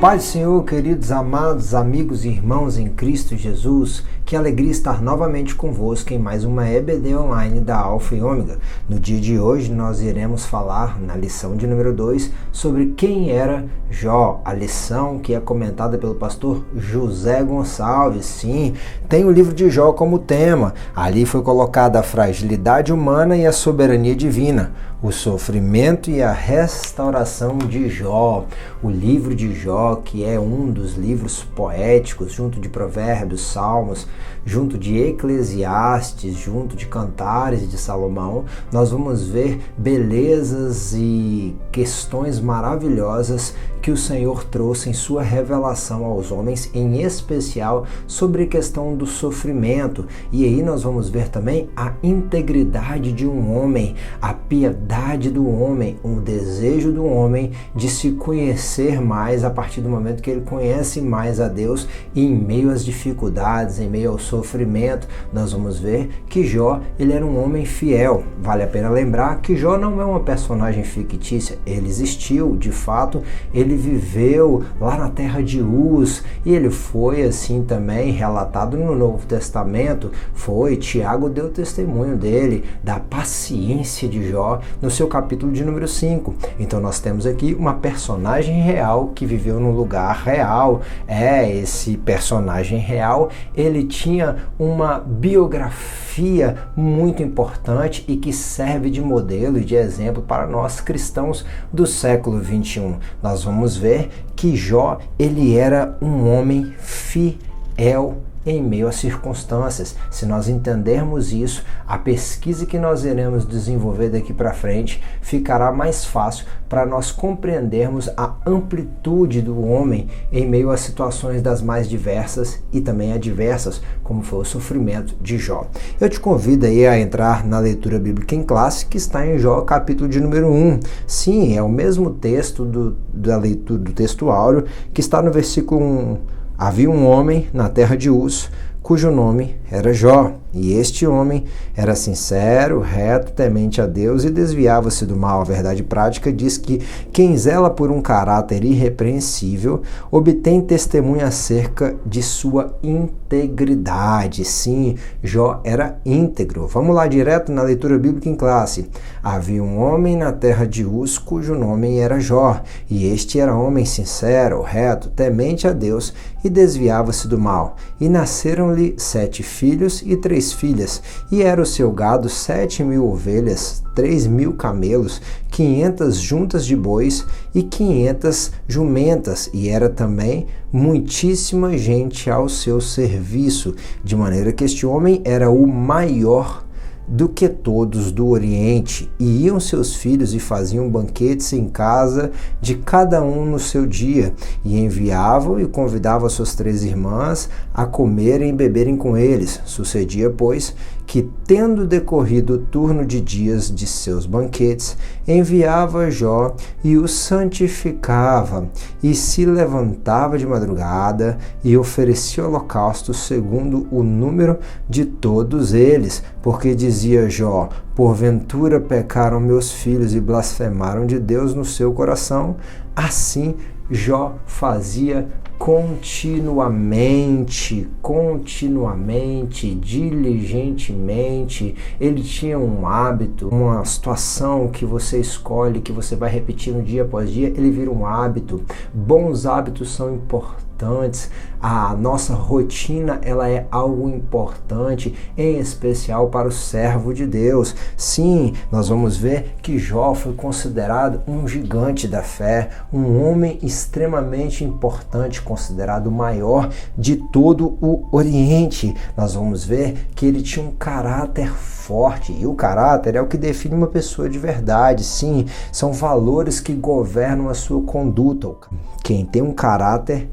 paz do Senhor, queridos, amados, amigos e irmãos em Cristo Jesus, que alegria estar novamente convosco em mais uma EBD Online da Alfa e Ômega. No dia de hoje nós iremos falar, na lição de número 2, sobre quem era Jó, a lição que é comentada pelo pastor José Gonçalves. Sim, tem o livro de Jó como tema. Ali foi colocada a fragilidade humana e a soberania divina, o sofrimento e a restauração de Jó. O livro de Jó, que é um dos livros poéticos, junto de Provérbios, Salmos, junto de Eclesiastes, junto de Cantares de Salomão, nós vamos ver belezas e questões maravilhosas que o Senhor trouxe em sua revelação aos homens, em especial sobre a questão do sofrimento. E aí nós vamos ver também a integridade de um homem, a piedade do homem, o desejo do homem de se conhecer mais a partir do momento que ele conhece mais a Deus. E em meio às dificuldades, em meio ao sofrimento, nós vamos ver que Jó, ele era um homem fiel. Vale a pena lembrar que Jó não é uma personagem fictícia, ele existiu, de fato, ele viveu lá na terra de Uz, e ele foi assim também relatado no Novo Testamento. Tiago deu testemunho dele, da paciência de Jó, no seu capítulo de número 5. Então nós temos aqui uma personagem real que viveu num lugar real. Esse personagem real, ele tinha uma biografia muito importante e que serve de modelo e de exemplo para nós cristãos do século 21. Nós vamos ver que Jó, ele era um homem fiel em meio às circunstâncias. Se nós entendermos isso, a pesquisa que nós iremos desenvolver daqui para frente ficará mais fácil para nós compreendermos a amplitude do homem em meio às situações das mais diversas e também adversas, como foi o sofrimento de Jó. Eu te convido aí a entrar na leitura bíblica em classe, que está em Jó, capítulo de número 1. Sim, é o mesmo texto da leitura do texto áureo, que está no versículo 1. Havia um homem na terra de Uz, cujo nome era Jó, e este homem era sincero, reto, temente a Deus e desviava-se do mal. A verdade prática diz que quem zela por um caráter irrepreensível obtém testemunho acerca de sua integridade. Sim, Jó era íntegro. Vamos lá direto na leitura bíblica em classe. Havia um homem na terra de Uz, cujo nome era Jó, e este era homem sincero, reto, temente a Deus e desviava-se do mal. E nasceram-lhe 7 filhos e 3 filhas, e era o seu gado 7.000 ovelhas, 3.000 camelos, 500 juntas de bois e 500 jumentas, e era também muitíssima gente ao seu serviço, de maneira que este homem era o maior do que todos do Oriente. E iam seus filhos e faziam banquetes em casa de cada um no seu dia, e enviavam e convidavam as suas 3 irmãs a comerem e beberem com eles. Sucedia, pois, que, tendo decorrido o turno de dias de seus banquetes, enviava Jó e os santificava, e se levantava de madrugada e oferecia holocaustos segundo o número de todos eles, porque dizia Jó: porventura pecaram meus filhos e blasfemaram de Deus no seu coração? Assim Jó fazia continuamente, diligentemente. Ele tinha um hábito, uma situação que você escolhe, que você vai repetindo dia após dia, ele vira um hábito. Bons hábitos são importantes. A nossa rotina, ela é algo importante, em especial para o servo de Deus. Sim, nós vamos ver que Jó foi considerado um gigante da fé, um homem extremamente importante, considerado o maior de todo o Oriente. Nós vamos ver que ele tinha um caráter forte, e o caráter é o que define uma pessoa de verdade. Sim, são valores que governam a sua conduta. Quem tem um caráter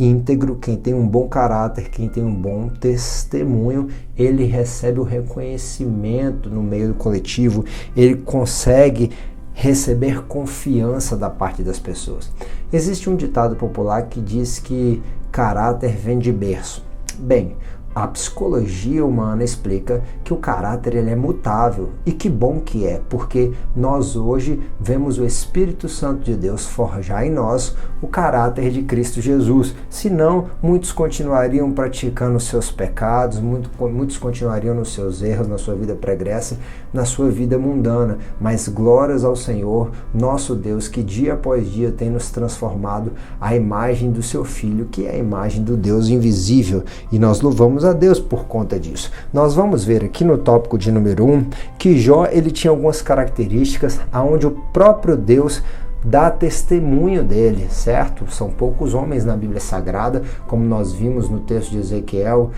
íntegro, quem tem um bom caráter, quem tem um bom testemunho, ele recebe o reconhecimento no meio do coletivo, ele consegue receber confiança da parte das pessoas. Existe um ditado popular que diz que caráter vem de berço. Bem, a psicologia humana explica que o caráter ele é mutável, e que bom que é, porque nós hoje vemos o Espírito Santo de Deus forjar em nós o caráter de Cristo Jesus. Senão, muitos continuariam praticando seus pecados, muitos continuariam nos seus erros, na sua vida pregressa, na sua vida mundana. Mas glórias ao Senhor, nosso Deus, que dia após dia tem nos transformado à imagem do seu Filho, que é a imagem do Deus invisível, e nós louvamos a Deus por conta disso. Nós vamos ver aqui no tópico de número 1 que Jó ele tinha algumas características aonde o próprio Deus dá testemunho dele, certo? São poucos homens na Bíblia Sagrada, como nós vimos no texto de Ezequiel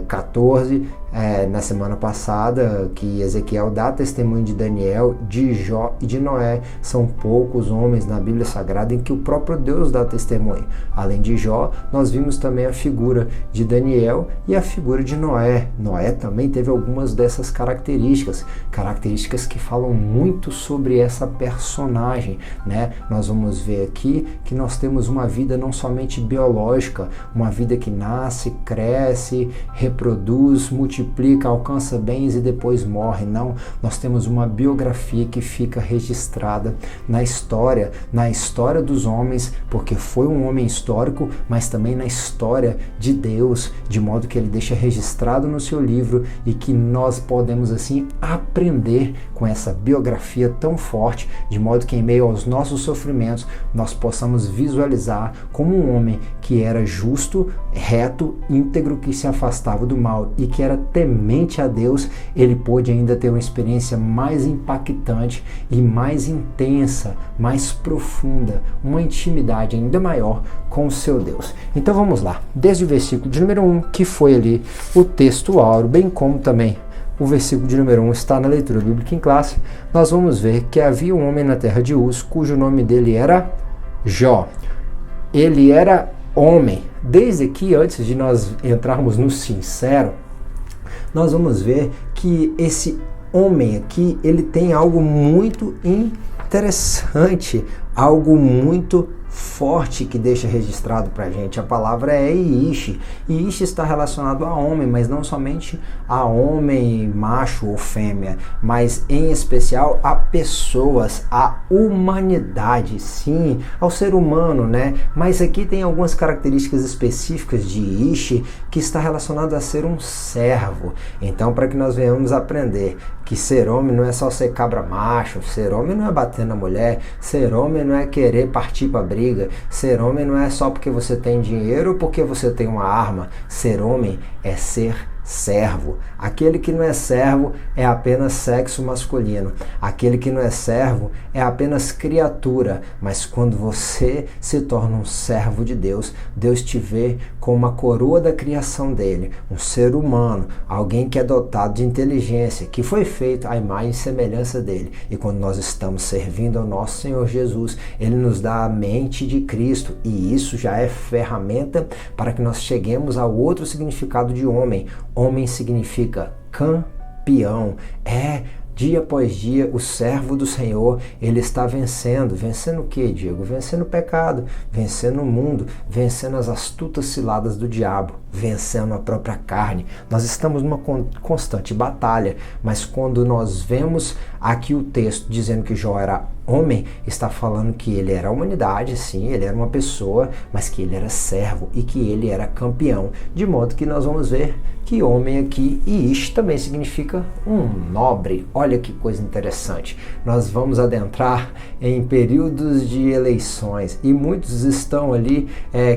14, na semana passada, que Ezequiel dá testemunho de Daniel, de Jó e de Noé. São poucos homens na Bíblia Sagrada em que o próprio Deus dá testemunho. Além de Jó, nós vimos também a figura de Daniel e a figura de Noé. Noé também teve algumas dessas características que falam muito sobre essa personagem, né? Nós vamos ver aqui que nós temos uma vida não somente biológica, uma vida que nasce, cresce, reproduz, multiplica, alcança bens e depois morre. Não, nós temos uma biografia que fica registrada na história dos homens, porque foi um homem histórico, mas também na história de Deus, de modo que ele deixa registrado no seu livro e que nós podemos assim aprender com essa biografia tão forte, de modo que em meio aos nossos sofrimentos nós possamos visualizar como um homem que era justo, reto, íntegro, que se afastava do mal e que era temente a Deus, ele pôde ainda ter uma experiência mais impactante e mais intensa, mais profunda, uma intimidade ainda maior com o seu Deus. Então vamos lá, desde o versículo de número 1, que foi ali o texto áureo, bem como também o versículo de número 1 está na leitura bíblica em classe, nós vamos ver que havia um homem na terra de Uz, cujo nome dele era Jó. Ele era homem. Desde aqui, antes de nós entrarmos no sincero, nós vamos ver que esse homem aqui, ele tem algo muito interessante, algo muito forte que deixa registrado pra gente. A palavra é Ish. Ish está relacionado a homem, mas não somente a homem macho ou fêmea, mas em especial a pessoas, a humanidade, sim, ao ser humano, né? Mas aqui tem algumas características específicas de Ish que está relacionado a ser um servo. Então, para que nós venhamos aprender que ser homem não é só ser cabra macho, ser homem não é bater na mulher, ser homem não é querer partir para briga, ser homem não é só porque você tem dinheiro ou porque você tem uma arma, ser homem é ser servo. Aquele que não é servo é apenas sexo masculino. Aquele que não é servo é apenas criatura. Mas quando você se torna um servo de Deus, Deus te vê como uma coroa da criação dele, um ser humano, alguém que é dotado de inteligência, que foi feito à imagem e semelhança dele. E quando nós estamos servindo ao nosso Senhor Jesus, ele nos dá a mente de Cristo, e isso já é ferramenta para que nós cheguemos ao outro significado de homem. Homem significa campeão. Dia após dia, o servo do Senhor, ele está vencendo. Vencendo o quê, Diego? Vencendo o pecado, vencendo o mundo, vencendo as astutas ciladas do diabo, vencendo a própria carne. Nós estamos numa constante batalha, mas quando nós vemos aqui o texto dizendo que Jó era homem, está falando que ele era a humanidade, sim, ele era uma pessoa, mas que ele era servo e que ele era campeão. De modo que nós vamos ver que homem aqui, e Ish também significa um nobre. Olha que coisa interessante. Nós vamos adentrar em períodos de eleições e muitos estão ali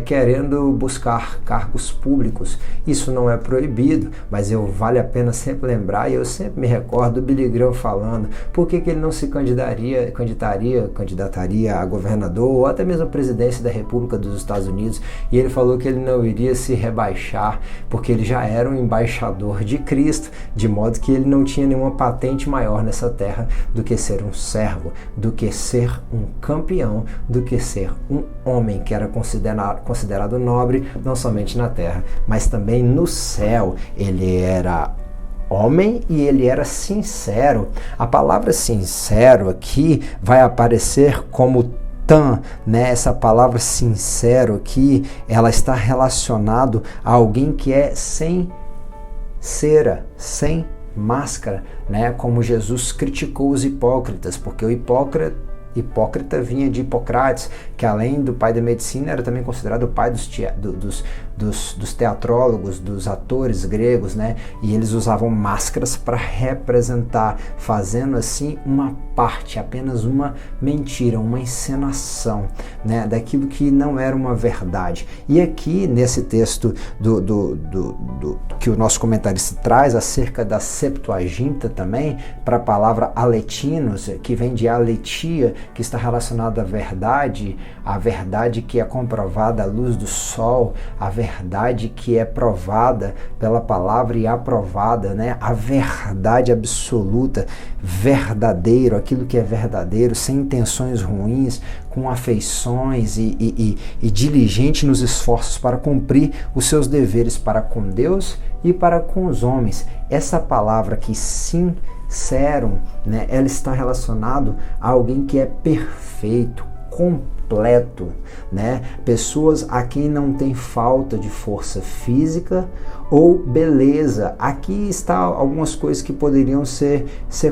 querendo buscar cargos públicos. Isso não é proibido, mas vale a pena sempre lembrar, e eu sempre me recordo do Billy Graham falando por que ele não se candidataria a governador ou até mesmo a presidência da República dos Estados Unidos, e ele falou que ele não iria se rebaixar porque ele já era um embaixador de Cristo, de modo que ele não tinha nenhuma patente maior nessa terra do que ser um servo, do que ser um campeão, do que ser um homem que era considerado nobre, não somente na terra, mas também no céu. Ele era homem e ele era sincero. A palavra sincero aqui vai aparecer como né? Essa palavra sincero aqui, ela está relacionado a alguém que é sem cera, sem máscara, né? Como Jesus criticou os hipócritas, porque o hipócrita vinha de Hipócrates, que além do pai da medicina era também considerado o pai dos teatrólogos, dos atores gregos, né? E eles usavam máscaras para representar, fazendo assim uma parte, apenas uma mentira, uma encenação, né? Daquilo que não era uma verdade. E aqui nesse texto que o nosso comentarista traz acerca da Septuaginta também, para a palavra aletinos, que vem de aletia, que está relacionada à verdade que é comprovada à luz do sol, a verdade que é provada pela palavra e aprovada, né? A verdade absoluta, verdadeiro, aquilo que é verdadeiro, sem intenções ruins, com afeições e diligente nos esforços para cumprir os seus deveres para com Deus e para com os homens. Essa palavra aqui, sincero, né, ela está relacionado a alguém que é perfeito, completo, né? Pessoas a quem não tem falta de força física ou beleza. Aqui está algumas coisas que poderiam ser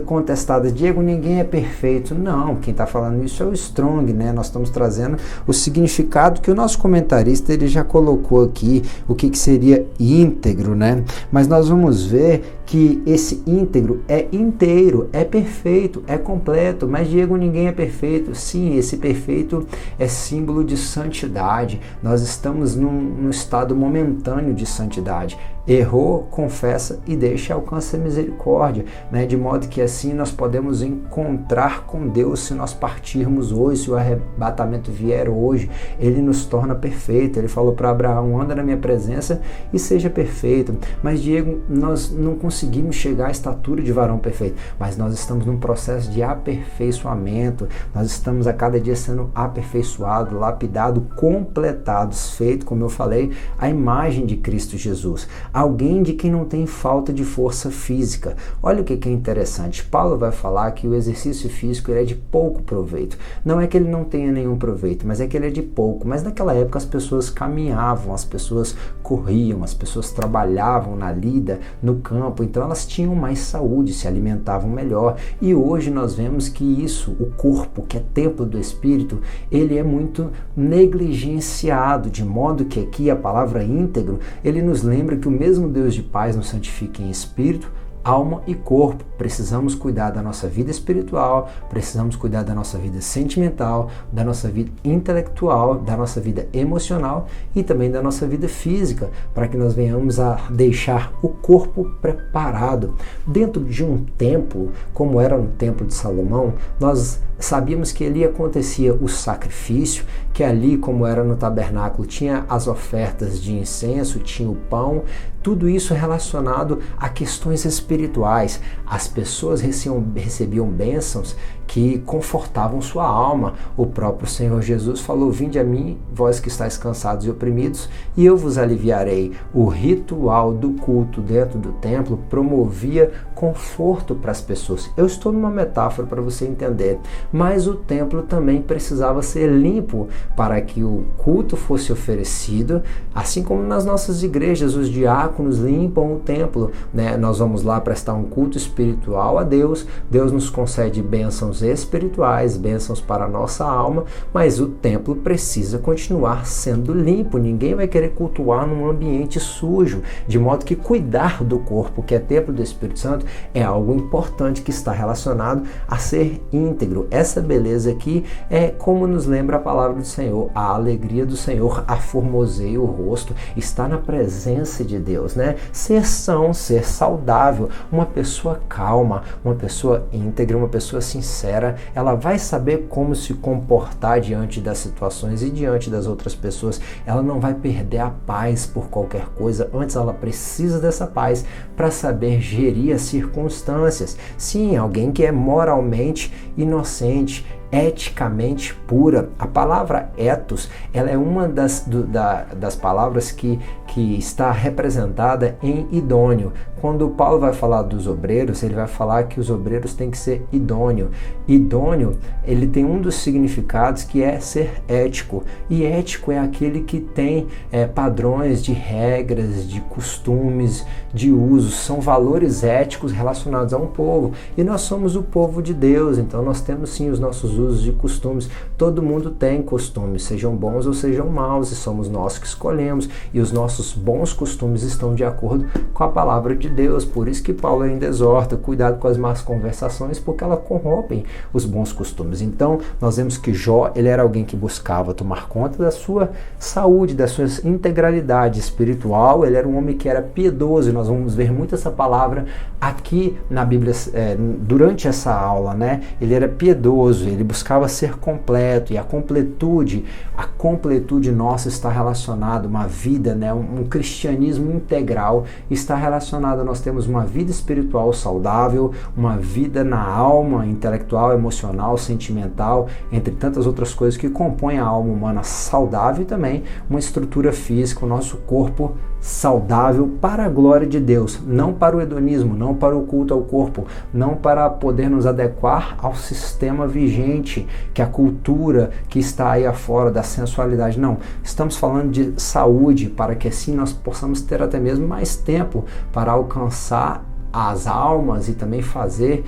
contestadas. Diego, ninguém é perfeito. Não, quem está falando isso é o Strong, né? Nós estamos trazendo o significado que o nosso comentarista ele já colocou aqui, o que seria íntegro, né? Mas nós vamos ver que esse íntegro é inteiro, é perfeito, é completo. Mas Diego, ninguém é perfeito. Sim, esse perfeito é símbolo de santidade. Nós estamos num estado momentâneo de santidade. Errou, confessa e deixa e alcança a misericórdia, né? De modo que assim nós podemos encontrar com Deus se nós partirmos hoje, se o arrebatamento vier hoje. Ele nos torna perfeito. Ele falou para Abraão, anda na minha presença e seja perfeito. Mas Diego, nós não conseguimos chegar à estatura de varão perfeito, mas nós estamos num processo de aperfeiçoamento. Nós estamos a cada dia sendo aperfeiçoado, lapidado, completados, feito, como eu falei, a imagem de Cristo Jesus. Alguém de quem não tem falta de força física. Olha o que é interessante. Paulo vai falar que o exercício físico ele é de pouco proveito. Não é que ele não tenha nenhum proveito, mas é que ele é de pouco. Mas naquela época as pessoas caminhavam, as pessoas corriam, as pessoas trabalhavam na lida, no campo, então elas tinham mais saúde, se alimentavam melhor. E hoje nós vemos que isso, o corpo, que é templo do Espírito, ele é muito negligenciado, de modo que aqui a palavra íntegro, ele nos lembra que o mesmo Deus de paz nos santifique em espírito, alma e corpo. Precisamos cuidar da nossa vida espiritual, precisamos cuidar da nossa vida sentimental, da nossa vida intelectual, da nossa vida emocional e também da nossa vida física, para que nós venhamos a deixar o corpo preparado. Dentro de um templo, como era no templo de Salomão, nós sabíamos que ali acontecia o sacrifício, que ali, como era no tabernáculo, tinha as ofertas de incenso, tinha o pão, tudo isso relacionado a questões espirituais. As pessoas recebiam bênçãos que confortavam sua alma. O próprio Senhor Jesus falou, vinde a mim, vós que estáis cansados e oprimidos, e eu vos aliviarei. O ritual do culto dentro do templo promovia conforto para as pessoas. Eu estou numa metáfora para você entender, mas o templo também precisava ser limpo para que o culto fosse oferecido, assim como nas nossas igrejas, os diáconos limpam o templo, né? Nós vamos lá prestar um culto espiritual a Deus, Deus nos concede bênçãos espirituais, bênçãos para a nossa alma, mas o templo precisa continuar sendo limpo. Ninguém vai querer cultuar num ambiente sujo, de modo que cuidar do corpo, que é templo do Espírito Santo, é algo importante que está relacionado a ser íntegro. Essa beleza aqui é como nos lembra a palavra do Senhor, a alegria do Senhor aformoseia o rosto, está na presença de Deus, né? Ser são, ser saudável, uma pessoa calma, uma pessoa íntegra, uma pessoa sincera, ela vai saber como se comportar diante das situações e diante das outras pessoas. Ela não vai perder a paz por qualquer coisa, antes ela precisa dessa paz para saber gerir as circunstâncias. Sim, alguém que é moralmente inocente, eticamente pura. A palavra ethos, ela é uma das palavras que está representada em idôneo. Quando Paulo vai falar dos obreiros, ele vai falar que os obreiros têm que ser idôneo. Idôneo, ele tem um dos significados que é ser ético. E ético é aquele que tem padrões de regras, de costumes, de usos. São valores éticos relacionados a um povo. E nós somos o povo de Deus, então nós temos sim os nossos usos e costumes. Todo mundo tem costumes, sejam bons ou sejam maus, e somos nós que escolhemos. E os nossos bons costumes estão de acordo com a palavra de Deus. Por isso que Paulo ainda exorta, cuidado com as más conversações, porque elas corrompem os bons costumes. Então, nós vemos que Jó, ele era alguém que buscava tomar conta da sua saúde, da sua integralidade espiritual. Ele era um homem que era piedoso, e nós vamos ver muito essa palavra aqui na Bíblia durante essa aula, né? Ele era piedoso, ele buscava ser completo, e a completude nossa está relacionada, uma vida, né? Um cristianismo integral está relacionado. Nós temos uma vida espiritual saudável, uma vida na alma, intelectual, emocional, sentimental, entre tantas outras coisas que compõem a alma humana saudável, e também uma estrutura física, o nosso corpo saudável para a glória de Deus, não para o hedonismo, não para o culto ao corpo, não para poder nos adequar ao sistema vigente, que é a cultura que está aí afora da sensualidade. Não, estamos falando de saúde, para que assim nós possamos ter até mesmo mais tempo para alcançar as almas e também fazer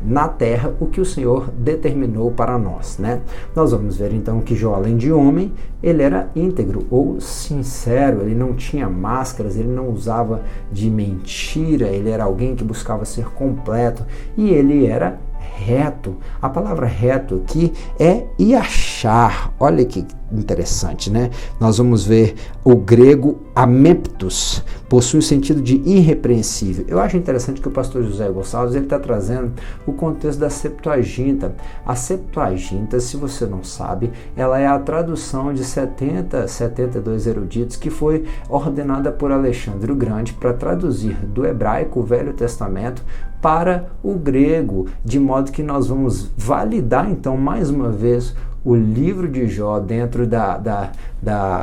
na terra o que o Senhor determinou para nós, né? Nós vamos ver então que Jó, além de homem, ele era íntegro ou sincero, ele não tinha máscaras, ele não usava de mentira, ele era alguém que buscava ser completo, e ele era reto. A palavra reto aqui é iachar. Olha que interessante, né? Nós vamos ver o grego amemptos, possui o sentido de irrepreensível. Eu acho interessante que o pastor José Gonçalves ele está trazendo o contexto da Septuaginta. A Septuaginta, se você não sabe, ela é a tradução de 72 eruditos que foi ordenada por Alexandre o Grande para traduzir do hebraico o Velho Testamento para o grego, de modo que nós vamos validar então mais uma vez o livro de Jó dentro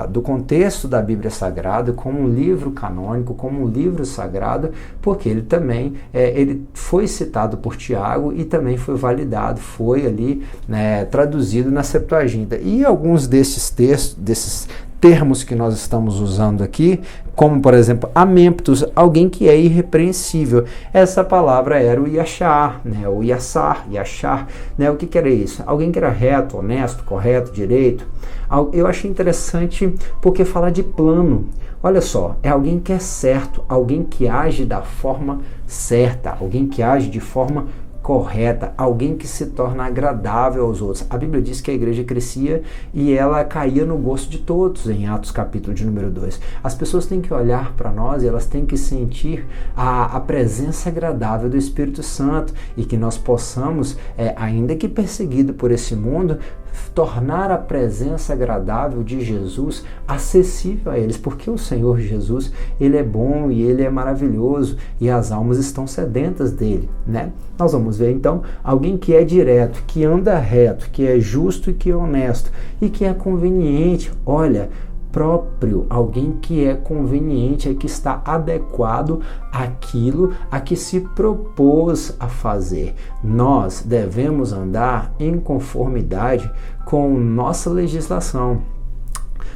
do contexto da Bíblia Sagrada como um livro canônico, como um livro sagrado, porque ele também ele foi citado por Tiago e também foi validado, foi ali, né, traduzido na Septuaginta. E alguns desses textos, desses termos que nós estamos usando aqui, como por exemplo amemptos, alguém que é irrepreensível. Essa palavra era o iachar, né? O iachar, né? O que era isso? Alguém que era reto, honesto, correto, direito. Eu achei interessante porque fala de plano. Olha só, é alguém que é certo, alguém que age da forma certa, alguém que age de forma correta, alguém que se torna agradável aos outros. A Bíblia diz que a igreja crescia e ela caía no gosto de todos, em Atos capítulo de número 2. As pessoas têm que olhar para nós e elas têm que sentir a presença agradável do Espírito Santo, e que nós possamos, ainda que perseguido por esse mundo, tornar a presença agradável de Jesus acessível a eles, porque o Senhor Jesus, ele é bom e ele é maravilhoso, e as almas estão sedentas dele, né? Nós vamos ver então alguém que é direto, que anda reto, que é justo e que é honesto e que é conveniente. Olha, próprio, alguém que é conveniente, é que está adequado àquilo a que se propôs a fazer. Nós devemos andar em conformidade com nossa legislação.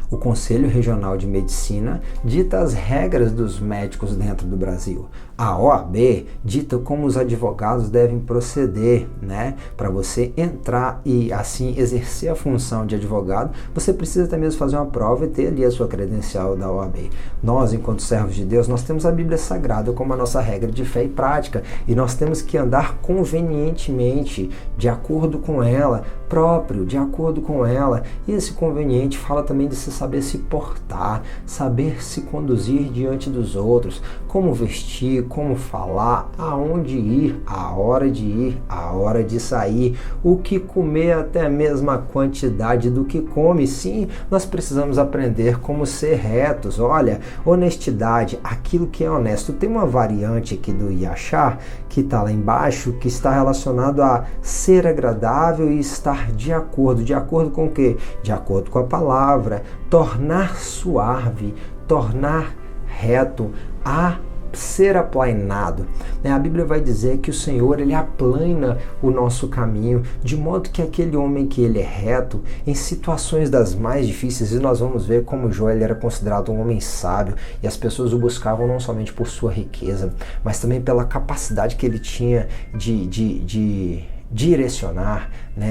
O Conselho Regional de Medicina dita as regras dos médicos dentro do Brasil. A OAB dita como os advogados devem proceder, né? Para você entrar e assim exercer a função de advogado, você precisa até mesmo fazer uma prova e ter ali a sua credencial da OAB. Nós, enquanto servos de Deus, nós temos a Bíblia Sagrada como a nossa regra de fé e prática, e nós temos que andar convenientemente, de acordo com ela, próprio, de acordo com ela. E esse conveniente fala também de se saber se portar, saber se conduzir diante dos outros, como vestir, como falar, aonde ir, a hora de ir, a hora de sair, o que comer, até mesmo a quantidade do que come. Sim, nós precisamos aprender como ser retos. Olha, honestidade, aquilo que é honesto. Tem uma variante aqui do Yashar, que está lá embaixo, que está relacionado a ser agradável e estar de acordo. De acordo com o quê? De acordo com a palavra. Tornar suave, tornar reto, a ser aplainado. A Bíblia vai dizer que o Senhor, ele aplana o nosso caminho, de modo que aquele homem que ele é reto, em situações das mais difíceis, e nós vamos ver como Jó ele era considerado um homem sábio, e as pessoas o buscavam não somente por sua riqueza, mas também pela capacidade que ele tinha de direcionar,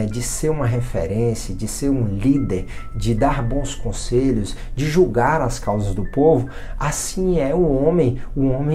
de ser uma referência, de ser um líder, de dar bons conselhos, de julgar as causas do povo. Assim é o homem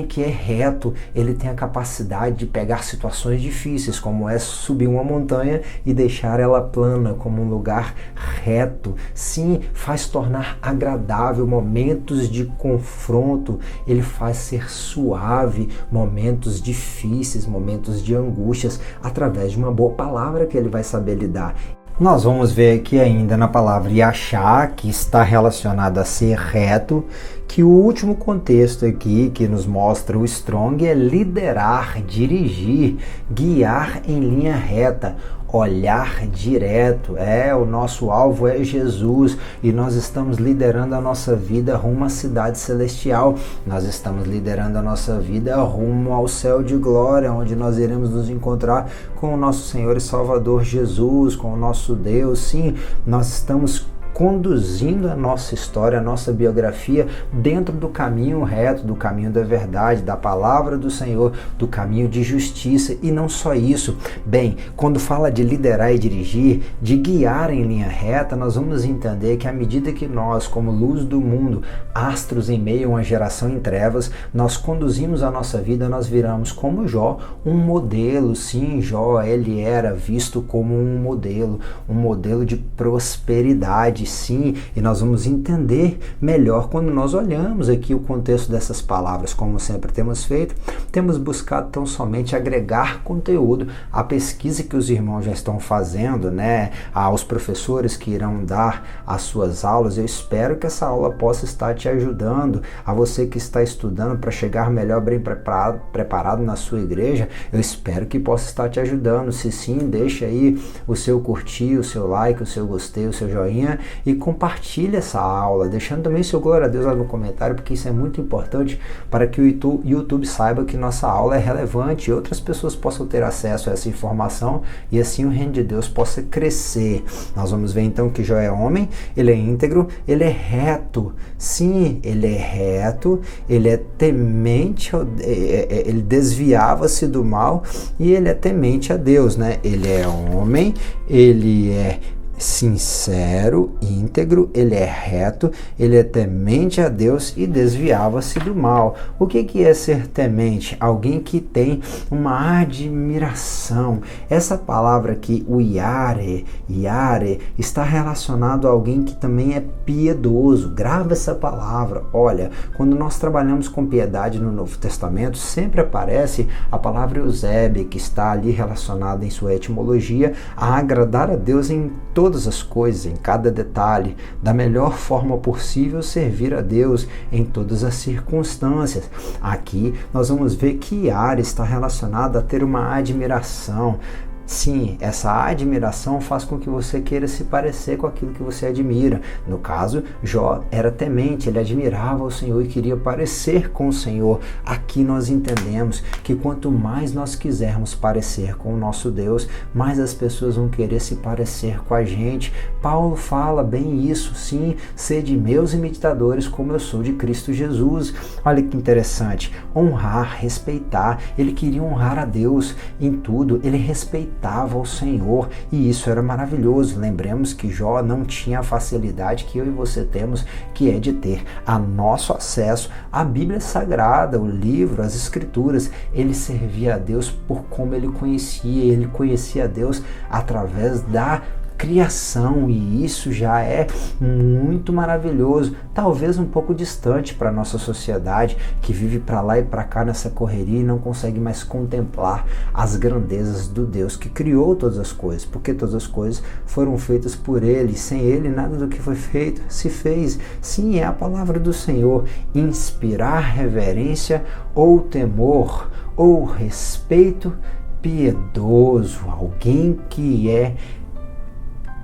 que é reto. Ele tem a capacidade de pegar situações difíceis, como é subir uma montanha e deixar ela plana, como um lugar reto. Sim, faz tornar agradável momentos de confronto, ele faz ser suave momentos difíceis, momentos de angústias, através de uma boa palavra que ele vai saber lidar. Nós vamos ver aqui ainda na palavra Yashar, que está relacionado a ser reto, que o último contexto aqui que nos mostra o Strong é liderar, dirigir, guiar em linha reta, olhar direto. O nosso alvo é Jesus e nós estamos liderando a nossa vida rumo à cidade celestial. Nós estamos liderando a nossa vida rumo ao céu de glória, onde nós iremos nos encontrar com o nosso Senhor e Salvador Jesus, com o nosso Deus. Sim, nós estamos conduzindo a nossa história, a nossa biografia dentro do caminho reto, do caminho da verdade, da palavra do Senhor, do caminho de justiça. E não só isso. Bem, quando fala de liderar e dirigir, de guiar em linha reta, nós vamos entender que à medida que nós, como luz do mundo, astros em meio a uma geração em trevas, nós conduzimos a nossa vida, nós viramos como Jó, um modelo. Sim, Jó, ele era visto como um modelo de prosperidade. Sim, e nós vamos entender melhor quando nós olhamos aqui o contexto dessas palavras. Como sempre temos feito, temos buscado tão somente agregar conteúdo à pesquisa que os irmãos já estão fazendo, aos professores que irão dar as suas aulas. Eu espero que essa aula possa estar te ajudando, a você que está estudando para chegar melhor, bem preparado na sua igreja. Eu espero que possa estar te ajudando. Se sim, deixa aí o seu curtir, o seu like, o seu gostei, o seu joinha, e compartilhe essa aula, deixando também seu glória a Deus lá no comentário, porque isso é muito importante para que o YouTube saiba que nossa aula é relevante e outras pessoas possam ter acesso a essa informação e assim o reino de Deus possa crescer. Nós vamos ver então que Jó é homem, ele é íntegro, ele é reto. Sim, ele é reto, ele é temente, ele desviava-se do mal e ele é temente a Deus, Ele é homem, ele é sincero, íntegro, ele é reto, ele é temente a Deus e desviava-se do mal. O que é ser temente? Alguém que tem uma admiração. Essa palavra aqui, o yare, está relacionado a alguém que também é piedoso. Grava essa palavra. Olha, quando nós trabalhamos com piedade no Novo Testamento, sempre aparece a palavra Eusébia, que está ali relacionada em sua etimologia a agradar a Deus em todas as coisas, em cada detalhe, da melhor forma possível, servir a Deus em todas as circunstâncias. Aqui nós vamos ver que Yare está relacionado a ter uma admiração. Sim, essa admiração faz com que você queira se parecer com aquilo que você admira. No caso, Jó era temente, ele admirava o Senhor e queria parecer com o Senhor. Aqui nós entendemos que quanto mais nós quisermos parecer com o nosso Deus, mais as pessoas vão querer se parecer com a gente. Paulo fala bem isso, sim, sede meus imitadores como eu sou de Cristo Jesus. Olha que interessante, honrar, respeitar. Ele queria honrar a Deus em tudo, ele respeitava o Senhor e isso era maravilhoso. Lembremos que Jó não tinha a facilidade que eu e você temos, que é de ter a nosso acesso à Bíblia Sagrada, o livro, as Escrituras. Ele servia a Deus por como ele conhecia a Deus através da criação, e isso já é muito maravilhoso, talvez um pouco distante para a nossa sociedade, que vive para lá e para cá nessa correria e não consegue mais contemplar as grandezas do Deus que criou todas as coisas, porque todas as coisas foram feitas por Ele, sem Ele nada do que foi feito se fez. Sim, é a palavra do Senhor: inspirar reverência ou temor ou respeito piedoso. Alguém que é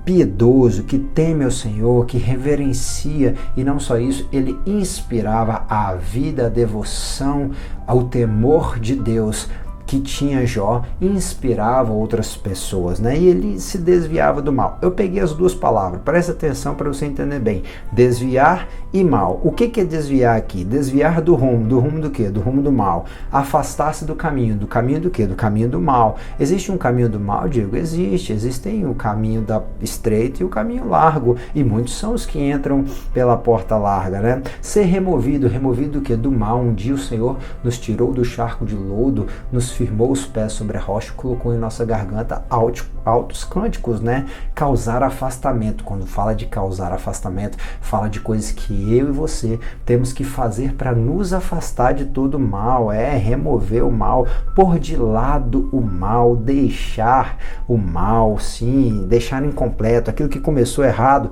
piedoso, que teme ao Senhor, que reverencia, e não só isso, ele inspirava a vida, a devoção, ao temor de Deus que tinha Jó, inspirava outras pessoas, né? E ele se desviava do mal. Eu peguei as duas palavras, presta atenção para você entender bem: desviar e mal. O que é desviar aqui? Desviar do rumo do quê? Do rumo do mal. Afastar-se do caminho do quê? Do caminho do mal. Existe um caminho do mal, Diego? Existe. Existem o caminho da estreita e o caminho largo, e muitos são os que entram pela porta larga, né? Ser removido do quê? Do mal. Um dia o Senhor nos tirou do charco de lodo, nos firmou os pés sobre a rocha, colocou em nossa garganta altos cânticos, né? Causar afastamento. Quando fala de causar afastamento, fala de coisas que eu e você temos que fazer para nos afastar de todo o mal, remover o mal, pôr de lado o mal, deixar o mal, sim, deixar incompleto. Aquilo que começou errado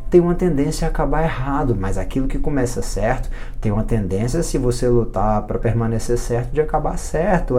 tem uma tendência a acabar errado, mas aquilo que começa certo tem uma tendência, se você lutar para permanecer certo, de acabar certo,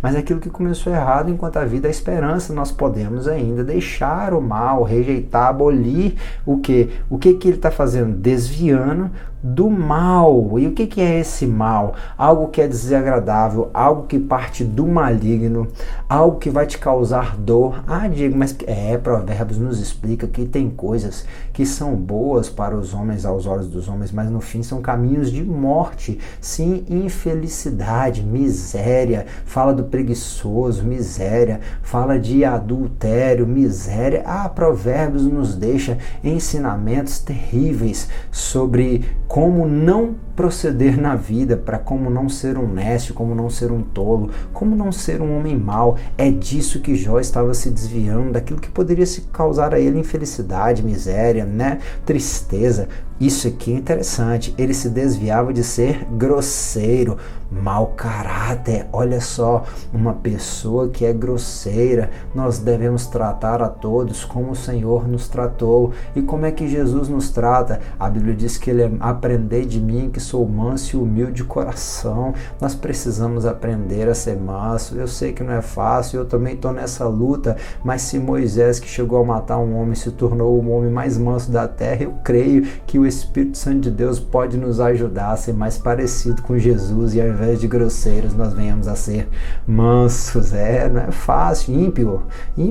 mas aquilo que começou errado, enquanto a vida é esperança, nós podemos ainda deixar o mal, rejeitar, abolir o que? O que ele está fazendo? Desviando do mal. E o que é esse mal? Algo que é desagradável, algo que parte do maligno, algo que vai te causar dor. Diego, mas Provérbios nos explica que tem coisas que são boas para os homens, aos olhos dos homens, mas no fim são caminhos de morte. Sim, infelicidade, miséria, fala do preguiçoso, miséria, fala de adultério, miséria. Provérbios nos deixa ensinamentos terríveis sobre como não proceder na vida, para como não ser um nécio, como não ser um tolo, como não ser um homem mau. É disso que Jó estava se desviando, daquilo que poderia se causar a ele infelicidade, miséria, né? Tristeza. Isso aqui é interessante, ele se desviava de ser grosseiro, mau caráter. Olha só, uma pessoa que é grosseira, nós devemos tratar a todos como o Senhor nos tratou. E como é que Jesus nos trata? A Bíblia diz que ele é: aprendei de mim que sou manso e humilde de coração. Nós precisamos aprender a ser manso. Eu sei que não é fácil, eu também estou nessa luta, mas se Moisés, que chegou a matar um homem, se tornou o homem mais manso da terra, eu creio que o Espírito Santo de Deus pode nos ajudar a ser mais parecido com Jesus, e ao invés de grosseiros, nós venhamos a ser mansos. Não é fácil. Ímpio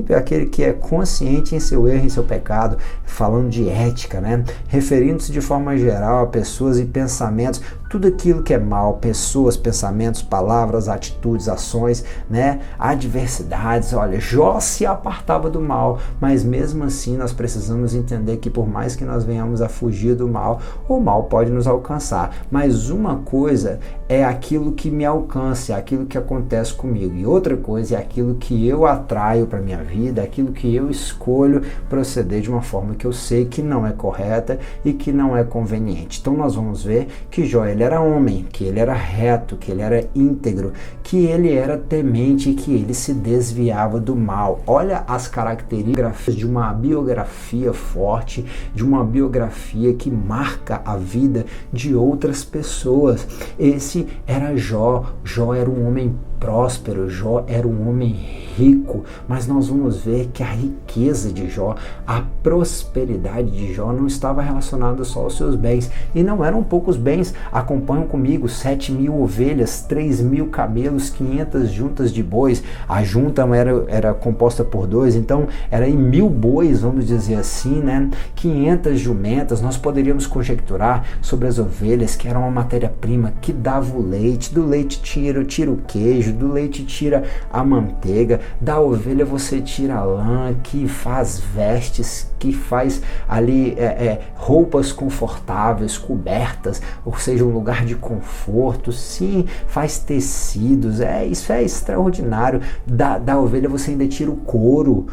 é aquele que é consciente em seu erro, em seu pecado, falando de ética, né? Referindo-se de forma geral a pessoas e pensamentos, tudo aquilo que é mal, pessoas, pensamentos, palavras, atitudes, ações, né? Adversidades. Olha, Jó se apartava do mal, mas mesmo assim nós precisamos entender que por mais que nós venhamos a fugir do mal, o mal pode nos alcançar. Mas uma coisa é aquilo que me alcança, é aquilo que acontece comigo, e outra coisa é aquilo que eu atraio para minha vida, aquilo que eu escolho proceder de uma forma que eu sei que não é correta e que não é conveniente. Então nós vamos ver que Jó, ele era homem, que ele era reto, que ele era íntegro, que ele era temente e que ele se desviava do mal. Olha as características de uma biografia forte, de uma biografia que marca a vida de outras pessoas. Esse era Jó. Jó era um homem próspero, Jó era um homem rico, mas nós vamos ver que a riqueza de Jó, a prosperidade de Jó não estava relacionada só aos seus bens, e não eram poucos bens. Acompanham comigo: 7.000 ovelhas, 3.000 camelos, 500 juntas de bois. A junta era composta por 2, então era em 1.000 bois, vamos dizer assim, né? 500 jumentas. Nós poderíamos conjecturar sobre as ovelhas que eram uma matéria-prima que dava o leite, do leite tira o queijo, queijo, do leite tira a manteiga, da ovelha você tira a lã, que faz vestes, que faz ali roupas confortáveis, cobertas, ou seja, um lugar de conforto. Sim, faz tecidos, isso é extraordinário. Da ovelha você ainda tira o couro,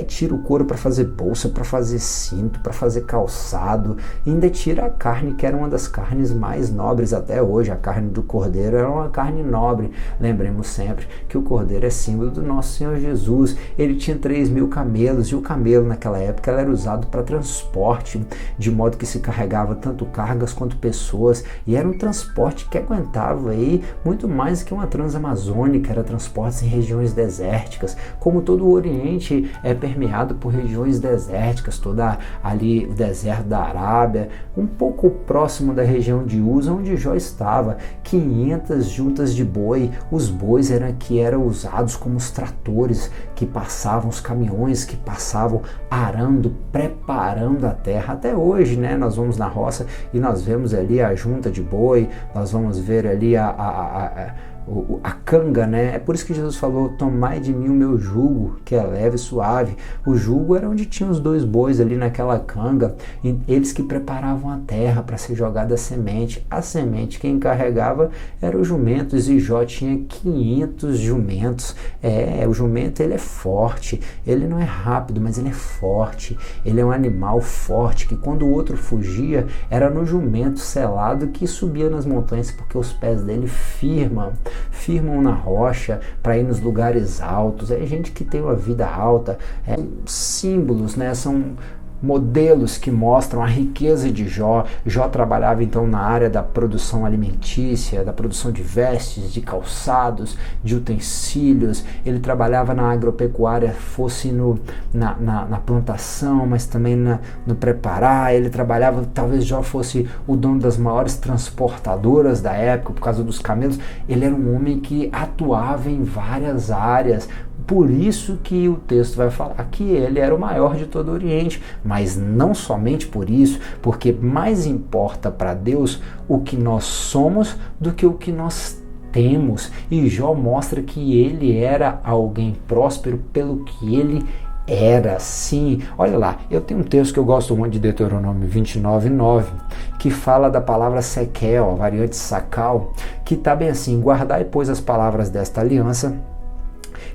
tira o couro para fazer bolsa, para fazer cinto, para fazer calçado, e ainda tira a carne, que era uma das carnes mais nobres até hoje. A carne do cordeiro era uma carne nobre. Lembremos sempre que o cordeiro é símbolo do nosso Senhor Jesus. Ele tinha 3.000 camelos, e o camelo naquela época era usado para transporte, de modo que se carregava tanto cargas quanto pessoas, e era um transporte que aguentava aí muito mais que uma transamazônica. Era transportes em regiões desérticas, como todo o Oriente é permeado por regiões desérticas, toda ali o deserto da Arábia, um pouco próximo da região de Uza, onde Jó estava. 500 juntas de boi. Os bois eram usados como os tratores que passavam, os caminhões que passavam arando, preparando a terra. Até hoje, né, nós vamos na roça e nós vemos ali a junta de boi, nós vamos ver ali a canga, né? É por isso que Jesus falou: tomai de mim o meu jugo, que é leve e suave. O jugo era onde tinha os 2 bois ali naquela canga, e eles que preparavam a terra para ser jogada a semente. A semente quem carregava eram os jumentos, e Jó tinha 500 jumentos. O jumento, ele é forte, ele não é rápido, mas ele é forte. Ele é um animal forte, que quando o outro fugia, era no jumento selado que subia nas montanhas, porque os pés dele firmam na rocha para ir nos lugares altos. É gente que tem uma vida alta, símbolos, né? São modelos que mostram a riqueza de Jó. Jó trabalhava então na área da produção alimentícia, da produção de vestes, de calçados, de utensílios. Ele trabalhava na agropecuária, fosse na plantação, mas também no preparar. Ele trabalhava, talvez Jó fosse o dono das maiores transportadoras da época, por causa dos camelos. Ele era um homem que atuava em várias áreas. Por isso que o texto vai falar que ele era o maior de todo o Oriente, mas não somente por isso, porque mais importa para Deus o que nós somos do que o que nós temos. E Jó mostra que ele era alguém próspero pelo que ele era. Sim, olha lá, eu tenho um texto que eu gosto muito de Deuteronômio 29:9, que fala da palavra sequel, a variante sacal, que está bem assim: guardai, pois, as palavras desta aliança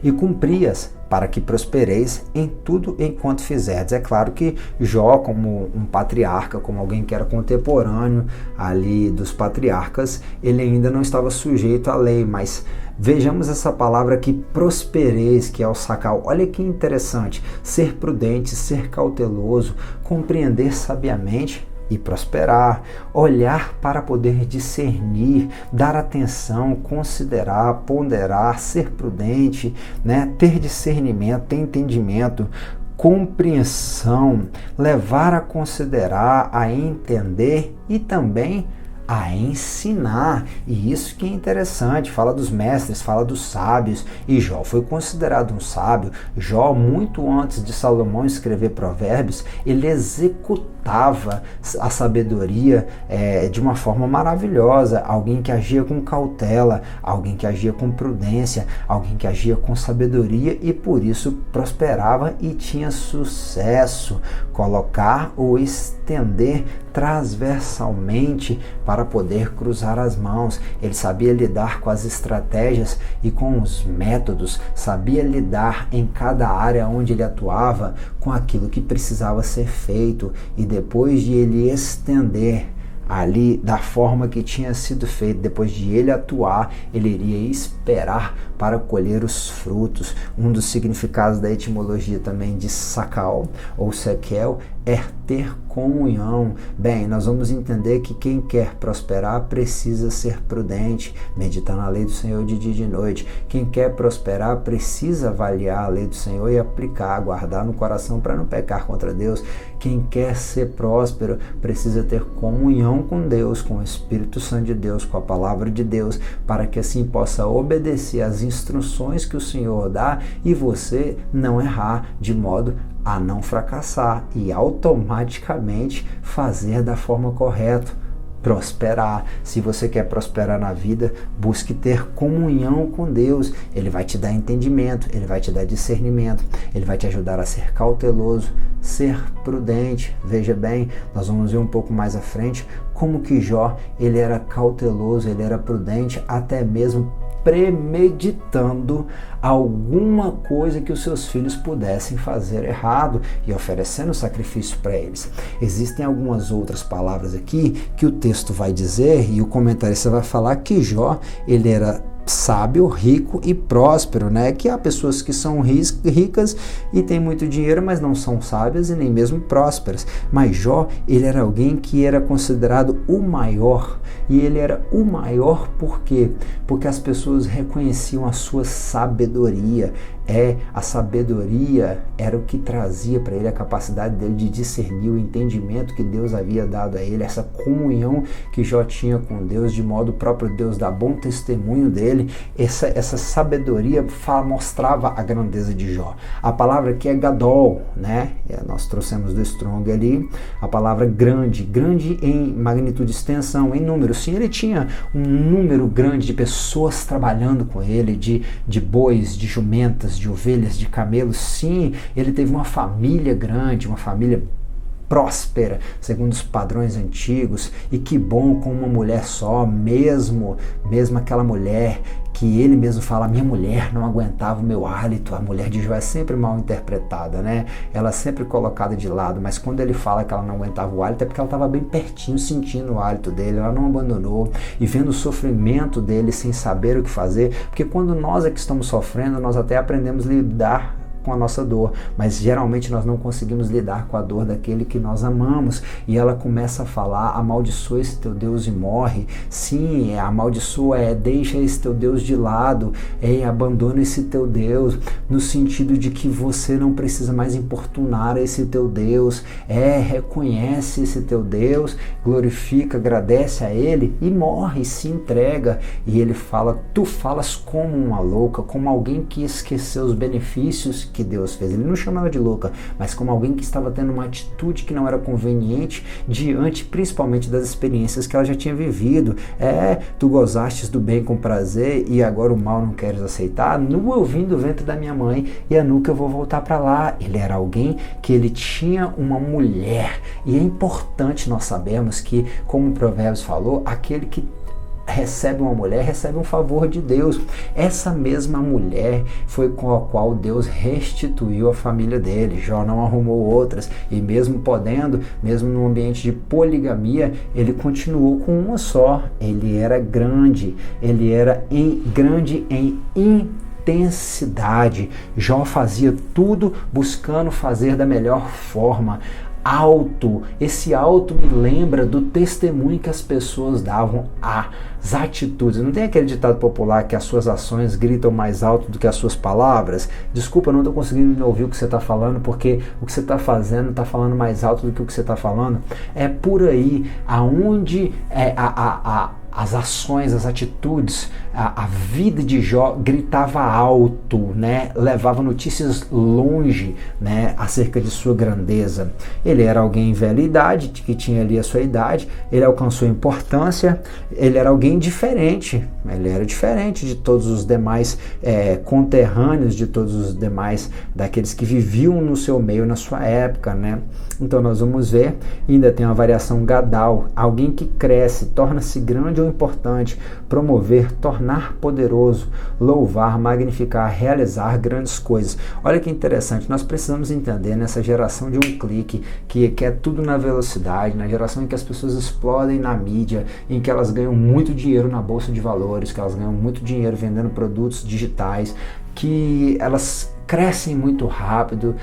e cumpri-as, para que prospereis em tudo enquanto fizerdes. É claro que Jó, como um patriarca, como alguém que era contemporâneo ali dos patriarcas, ele ainda não estava sujeito à lei, mas vejamos essa palavra aqui, prospereis, que é o sacal. Olha que interessante: ser prudente, ser cauteloso, compreender sabiamente e prosperar, olhar para poder discernir, dar atenção, considerar, ponderar, ser prudente, né? Ter discernimento, ter entendimento, compreensão, levar a considerar, a entender e também a ensinar. E isso que é interessante, fala dos mestres, fala dos sábios, e Jó foi considerado um sábio. Jó, muito antes de Salomão escrever Provérbios, ele executava a sabedoria de uma forma maravilhosa. Alguém que agia com cautela, alguém que agia com prudência, alguém que agia com sabedoria, e por isso prosperava e tinha sucesso. Colocar ou estender transversalmente para poder cruzar as mãos. Ele sabia lidar com as estratégias e com os métodos, sabia lidar em cada área onde ele atuava com aquilo que precisava ser feito, e depois de ele estender ali da forma que tinha sido feito, depois de ele atuar, ele iria esperar para colher os frutos. Um dos significados da etimologia também de sacal ou sequel é ter comunhão. Bem, nós vamos entender que quem quer prosperar precisa ser prudente, meditar na lei do Senhor de dia e de noite. Quem quer prosperar precisa avaliar a lei do Senhor e aplicar, guardar no coração para não pecar contra Deus. Quem quer ser próspero precisa ter comunhão com Deus, com o Espírito Santo de Deus, com a palavra de Deus, para que assim possa obedecer às instruções que o Senhor dá e você não errar, de modo a não fracassar e automaticamente fazer da forma correta. prosperar. Se você quer prosperar na vida, busque ter comunhão com Deus. Ele vai te dar entendimento, ele vai te dar discernimento, ele vai te ajudar a ser cauteloso, ser prudente. Veja bem, nós vamos ver um pouco mais à frente como que Jó, ele era cauteloso, ele era prudente, até mesmo premeditando alguma coisa que os seus filhos pudessem fazer errado e oferecendo sacrifício para eles. Existem algumas outras palavras aqui que o texto vai dizer, e o comentarista vai falar que Jó, ele era sábio, rico e próspero, né? Que há pessoas que são ricas e têm muito dinheiro, mas não são sábias e nem mesmo prósperas. Mas Jó, ele era alguém que era considerado o maior. E ele era o maior por quê? Porque as pessoas reconheciam a sua sabedoria. A sabedoria era o que trazia para ele a capacidade dele de discernir o entendimento que Deus havia dado a ele, essa comunhão que Jó tinha com Deus, de modo próprio Deus dá bom testemunho dele. Essa sabedoria mostrava a grandeza de Jó. A palavra aqui é gadol, né? Nós trouxemos do Strong ali a palavra grande em magnitude, extensão, em número. Sim, ele tinha um número grande de pessoas trabalhando com ele, de bois, de jumentas, de ovelhas, de camelos. Sim, ele teve uma família grande, uma família próspera, segundo os padrões antigos, e que bom, com uma mulher só, mesmo aquela mulher que ele mesmo fala, minha mulher não aguentava o meu hálito. A mulher de Jó é sempre mal interpretada, né? Ela é sempre colocada de lado, mas quando ele fala que ela não aguentava o hálito, é porque ela estava bem pertinho, sentindo o hálito dele, ela não abandonou, e vendo o sofrimento dele sem saber o que fazer, porque quando nós é que estamos sofrendo, nós até aprendemos a lidar com a nossa dor, mas geralmente nós não conseguimos lidar com a dor daquele que nós amamos, e ela começa a falar, amaldiçoa esse teu Deus e morre. Sim, amaldiçoa, deixa esse teu Deus de lado, abandona esse teu Deus, no sentido de que você não precisa mais importunar esse teu Deus, reconhece esse teu Deus, glorifica, agradece a ele e morre, se entrega. E ele fala, tu falas como uma louca, como alguém que esqueceu os benefícios que Deus fez. Ele não chamava de louca, mas como alguém que estava tendo uma atitude que não era conveniente diante principalmente das experiências que ela já tinha vivido. Tu gozastes do bem com prazer e agora o mal não queres aceitar? Nu eu vim do ventre da minha mãe e é nu que eu vou voltar para lá. Ele era alguém que ele tinha uma mulher, e é importante nós sabermos que, como o Provérbios falou, aquele que recebe uma mulher, recebe um favor de Deus. Essa mesma mulher foi com a qual Deus restituiu a família dele. Jó não arrumou outras, e mesmo podendo, mesmo num ambiente de poligamia, ele continuou com uma só. Ele era grande, ele era grande em intensidade. Jó fazia tudo buscando fazer da melhor forma. Esse alto me lembra do testemunho que as pessoas davam às atitudes. Não tem aquele ditado popular que as suas ações gritam mais alto do que as suas palavras? Desculpa, não estou conseguindo ouvir o que você está falando, porque o que você está fazendo está falando mais alto do que o que você está falando. É por aí, aonde as ações, as atitudes, a vida de Jó gritava alto, né? Levava notícias longe, né? Acerca de sua grandeza. Ele era alguém em velha idade, que tinha ali a sua idade, ele alcançou importância, ele era alguém diferente, ele era diferente de todos os demais conterrâneos, de todos os demais daqueles que viviam no seu meio na sua época, né? Então nós vamos ver, ainda tem uma variação gadal, alguém que cresce, torna-se grande ou importante, promover, tornar poderoso, louvar, magnificar, realizar grandes coisas. Olha que interessante, nós precisamos entender nessa geração de um clique, que quer tudo na velocidade, na geração em que as pessoas explodem na mídia, em que elas ganham muito dinheiro na bolsa de valores, que elas ganham muito dinheiro vendendo produtos digitais, que elas crescem muito rápido,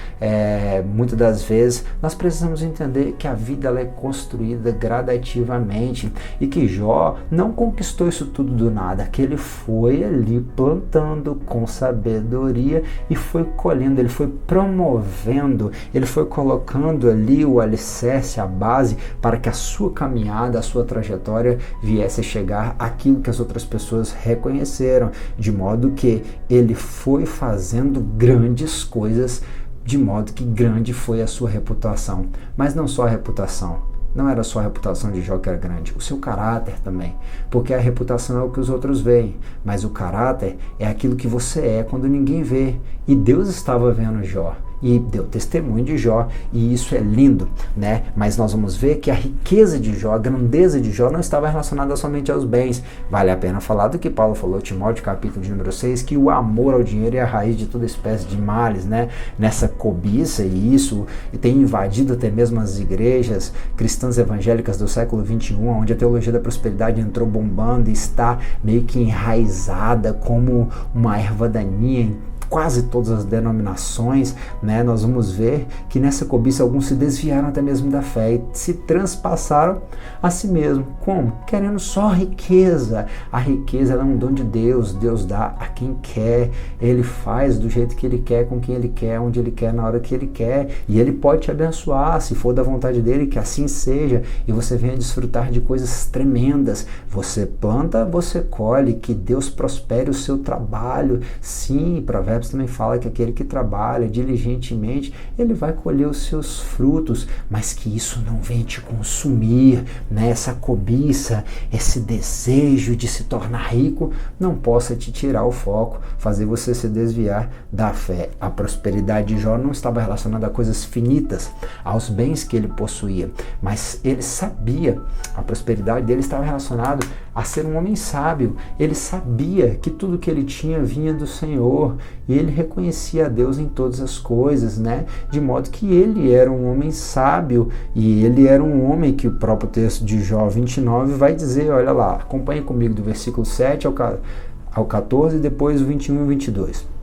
muitas das vezes. Nós precisamos entender que a vida ela é construída gradativamente, e que Jó não conquistou isso tudo do nada, que ele foi ali plantando com sabedoria e foi colhendo, ele foi promovendo, ele foi colocando ali o alicerce, a base, para que a sua caminhada, a sua trajetória viesse a chegar àquilo que as outras pessoas reconheceram, de modo que ele foi fazendo grandes coisas, de modo que grande foi a sua reputação. Mas não só a reputação, não era só a reputação de Jó que era grande, o seu caráter também, porque a reputação é o que os outros veem, mas o caráter é aquilo que você é quando ninguém vê, e Deus estava vendo Jó, e deu testemunho de Jó, e isso é lindo, né? Mas nós vamos ver que a riqueza de Jó, a grandeza de Jó não estava relacionada somente aos bens. Vale a pena falar do que Paulo falou, Timóteo, capítulo de número 6, que o amor ao dinheiro é a raiz de toda espécie de males, né? Nessa cobiça, e isso tem invadido até mesmo as igrejas cristãs evangélicas do século 21, onde a teologia da prosperidade entrou bombando e está meio que enraizada como uma erva daninha em quase todas as denominações, né? Nós vamos ver que nessa cobiça alguns se desviaram até mesmo da fé e se transpassaram a si mesmo. Como? Querendo só riqueza. A riqueza ela é um dom de Deus, Deus dá a quem quer, Ele faz do jeito que Ele quer, com quem Ele quer, onde Ele quer, na hora que Ele quer, e Ele pode te abençoar, se for da vontade dEle, que assim seja, e você venha desfrutar de coisas tremendas. Você planta, você colhe, que Deus prospere o seu trabalho. Sim, Provérbios também fala que aquele que trabalha diligentemente, ele vai colher os seus frutos, mas que isso não venha te consumir, né? Essa cobiça, esse desejo de se tornar rico, não possa te tirar o foco, fazer você se desviar da fé. A prosperidade de Jó não estava relacionada a coisas finitas, aos bens que ele possuía, mas ele sabia, a prosperidade dele estava relacionada a ser um homem sábio. Ele sabia que tudo que ele tinha vinha do Senhor, e ele reconhecia a Deus em todas as coisas, né? De modo que ele era um homem sábio, e ele era um homem que o próprio texto de Jó 29 vai dizer, olha lá, acompanhe comigo do versículo 7 ao 14, e depois o 21 e o 22.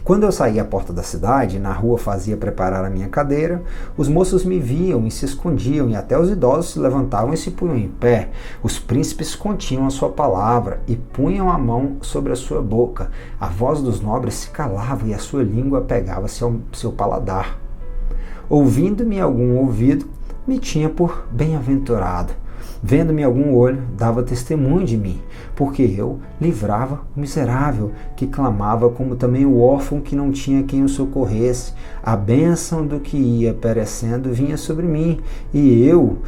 Quando eu saía à porta da cidade, na rua fazia preparar a minha cadeira, os moços me viam e se escondiam, e até os idosos se levantavam e se punham em pé. Os príncipes continham a sua palavra e punham a mão sobre a sua boca. A voz dos nobres se calava e a sua língua pegava-se ao seu paladar. Ouvindo-me algum ouvido, me tinha por bem-aventurado. Vendo-me algum olho, dava testemunho de mim, porque eu livrava o miserável, que clamava, como também o órfão que não tinha quem o socorresse. A bênção do que ia perecendo vinha sobre mim, e eu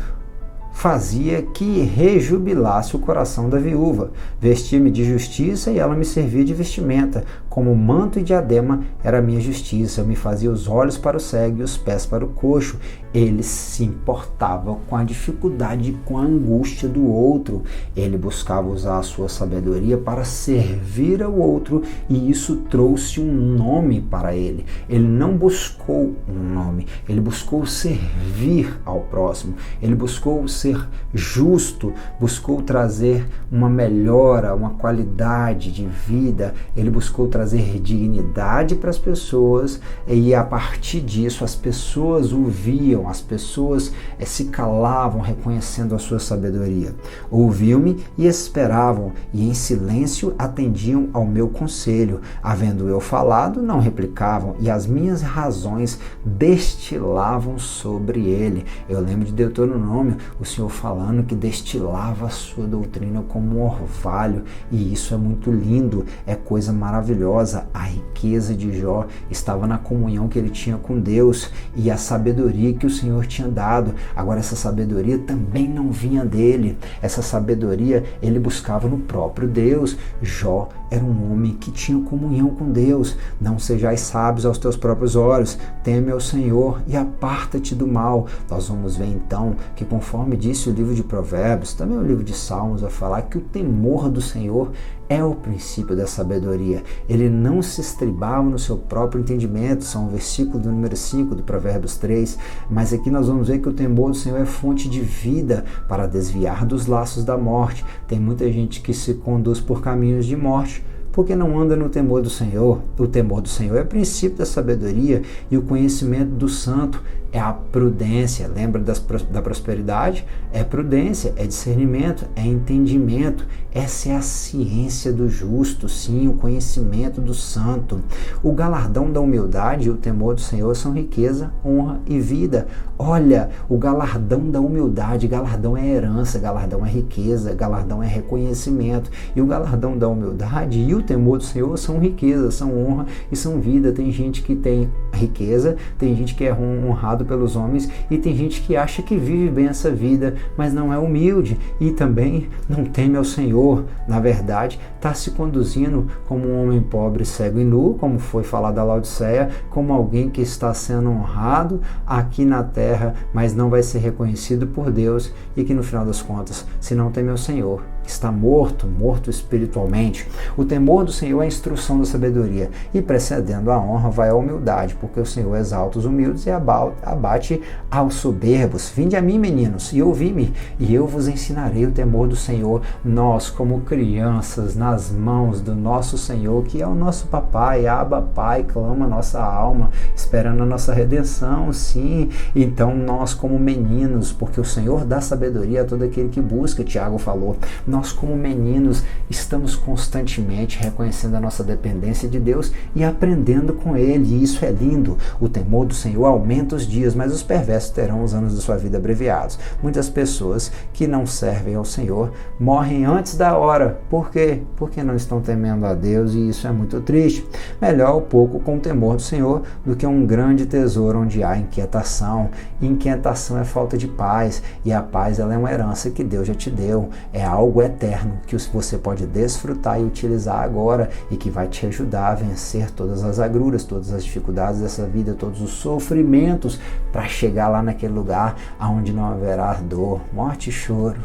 fazia que rejubilasse o coração da viúva. Vestia-me de justiça e ela me servia de vestimenta. Como manto e diadema era a minha justiça. Eu me fazia os olhos para o cego e os pés para o coxo. Ele se importava com a dificuldade, com a angústia do outro. Ele buscava usar a sua sabedoria para servir ao outro, e isso trouxe um nome para ele. Ele não buscou um nome, ele buscou servir ao próximo. Ele buscou ser justo, buscou trazer uma melhora, uma qualidade de vida. Ele buscou trazer dignidade para as pessoas, e a partir disso as pessoas o viam, as pessoas se calavam reconhecendo a sua sabedoria. Ouviam-me e esperavam, e em silêncio atendiam ao meu conselho. Havendo eu falado, não replicavam, e as minhas razões destilavam sobre ele. Eu lembro de Deuteronômio, o Senhor falando que destilava a sua doutrina como um orvalho, e isso é muito lindo, é coisa maravilhosa. A riqueza de Jó estava na comunhão que ele tinha com Deus e a sabedoria que o Senhor tinha dado. Agora, essa sabedoria também não vinha dele, essa sabedoria ele buscava no próprio Deus. Jó era um homem que tinha comunhão com Deus. Não sejais sábios aos teus próprios olhos, teme ao Senhor e aparta-te do mal. Nós vamos ver então que, conforme disse o livro de Provérbios, também o livro de Salmos vai falar que o temor do Senhor é o princípio da sabedoria. Ele não se estribava no seu próprio entendimento, são o versículo do número 5 do Provérbios 3, mas aqui nós vamos ver que o temor do Senhor é fonte de vida para desviar dos laços da morte. Tem muita gente que se conduz por caminhos de morte, porque não anda no temor do Senhor. O temor do Senhor é o princípio da sabedoria, e o conhecimento do santo é a prudência. Lembra da prosperidade? É prudência, é discernimento, é entendimento. Essa é a ciência do justo, sim, o conhecimento do santo. O galardão da humildade e o temor do Senhor são riqueza, honra e vida. Olha, o galardão da humildade, galardão é herança, galardão é riqueza, galardão é reconhecimento. E o galardão da humildade e o temor do Senhor são riqueza, são honra e são vida. Tem gente que tem riqueza, tem gente que é honrado honrado pelos homens, e tem gente que acha que vive bem essa vida, mas não é humilde e também não teme ao Senhor. Na verdade, está se conduzindo como um homem pobre, cego e nu, como foi falado a Laodiceia, como alguém que está sendo honrado aqui na terra, mas não vai ser reconhecido por Deus, e que no final das contas, se não teme ao Senhor, está morto espiritualmente. O temor do Senhor é a instrução da sabedoria, e precedendo a honra vai a humildade, porque o Senhor exalta os humildes e abate aos soberbos. Vinde a mim, meninos, e ouvi-me, e eu vos ensinarei o temor do Senhor. Nós, como crianças, nas mãos do nosso Senhor, que é o nosso papai, Abba, Pai, clama a nossa alma, esperando a nossa redenção, sim. Então nós, como meninos, porque o Senhor dá sabedoria a todo aquele que busca, Tiago falou, nós como meninos estamos constantemente reconhecendo a nossa dependência de Deus e aprendendo com Ele, e isso é lindo. O temor do Senhor aumenta os dias, mas os perversos terão os anos da sua vida abreviados. Muitas pessoas que não servem ao Senhor morrem antes da hora. Por quê? Porque não estão temendo a Deus, e isso é muito triste. Melhor o pouco com o temor do Senhor do que um grande tesouro onde há inquietação. Inquietação é falta de paz, e a paz ela é uma herança que Deus já te deu. É algo eterno que você pode desfrutar e utilizar agora, e que vai te ajudar a vencer todas as agruras, todas as dificuldades dessa vida, todos os sofrimentos, para chegar lá naquele lugar onde não haverá dor, morte e choro,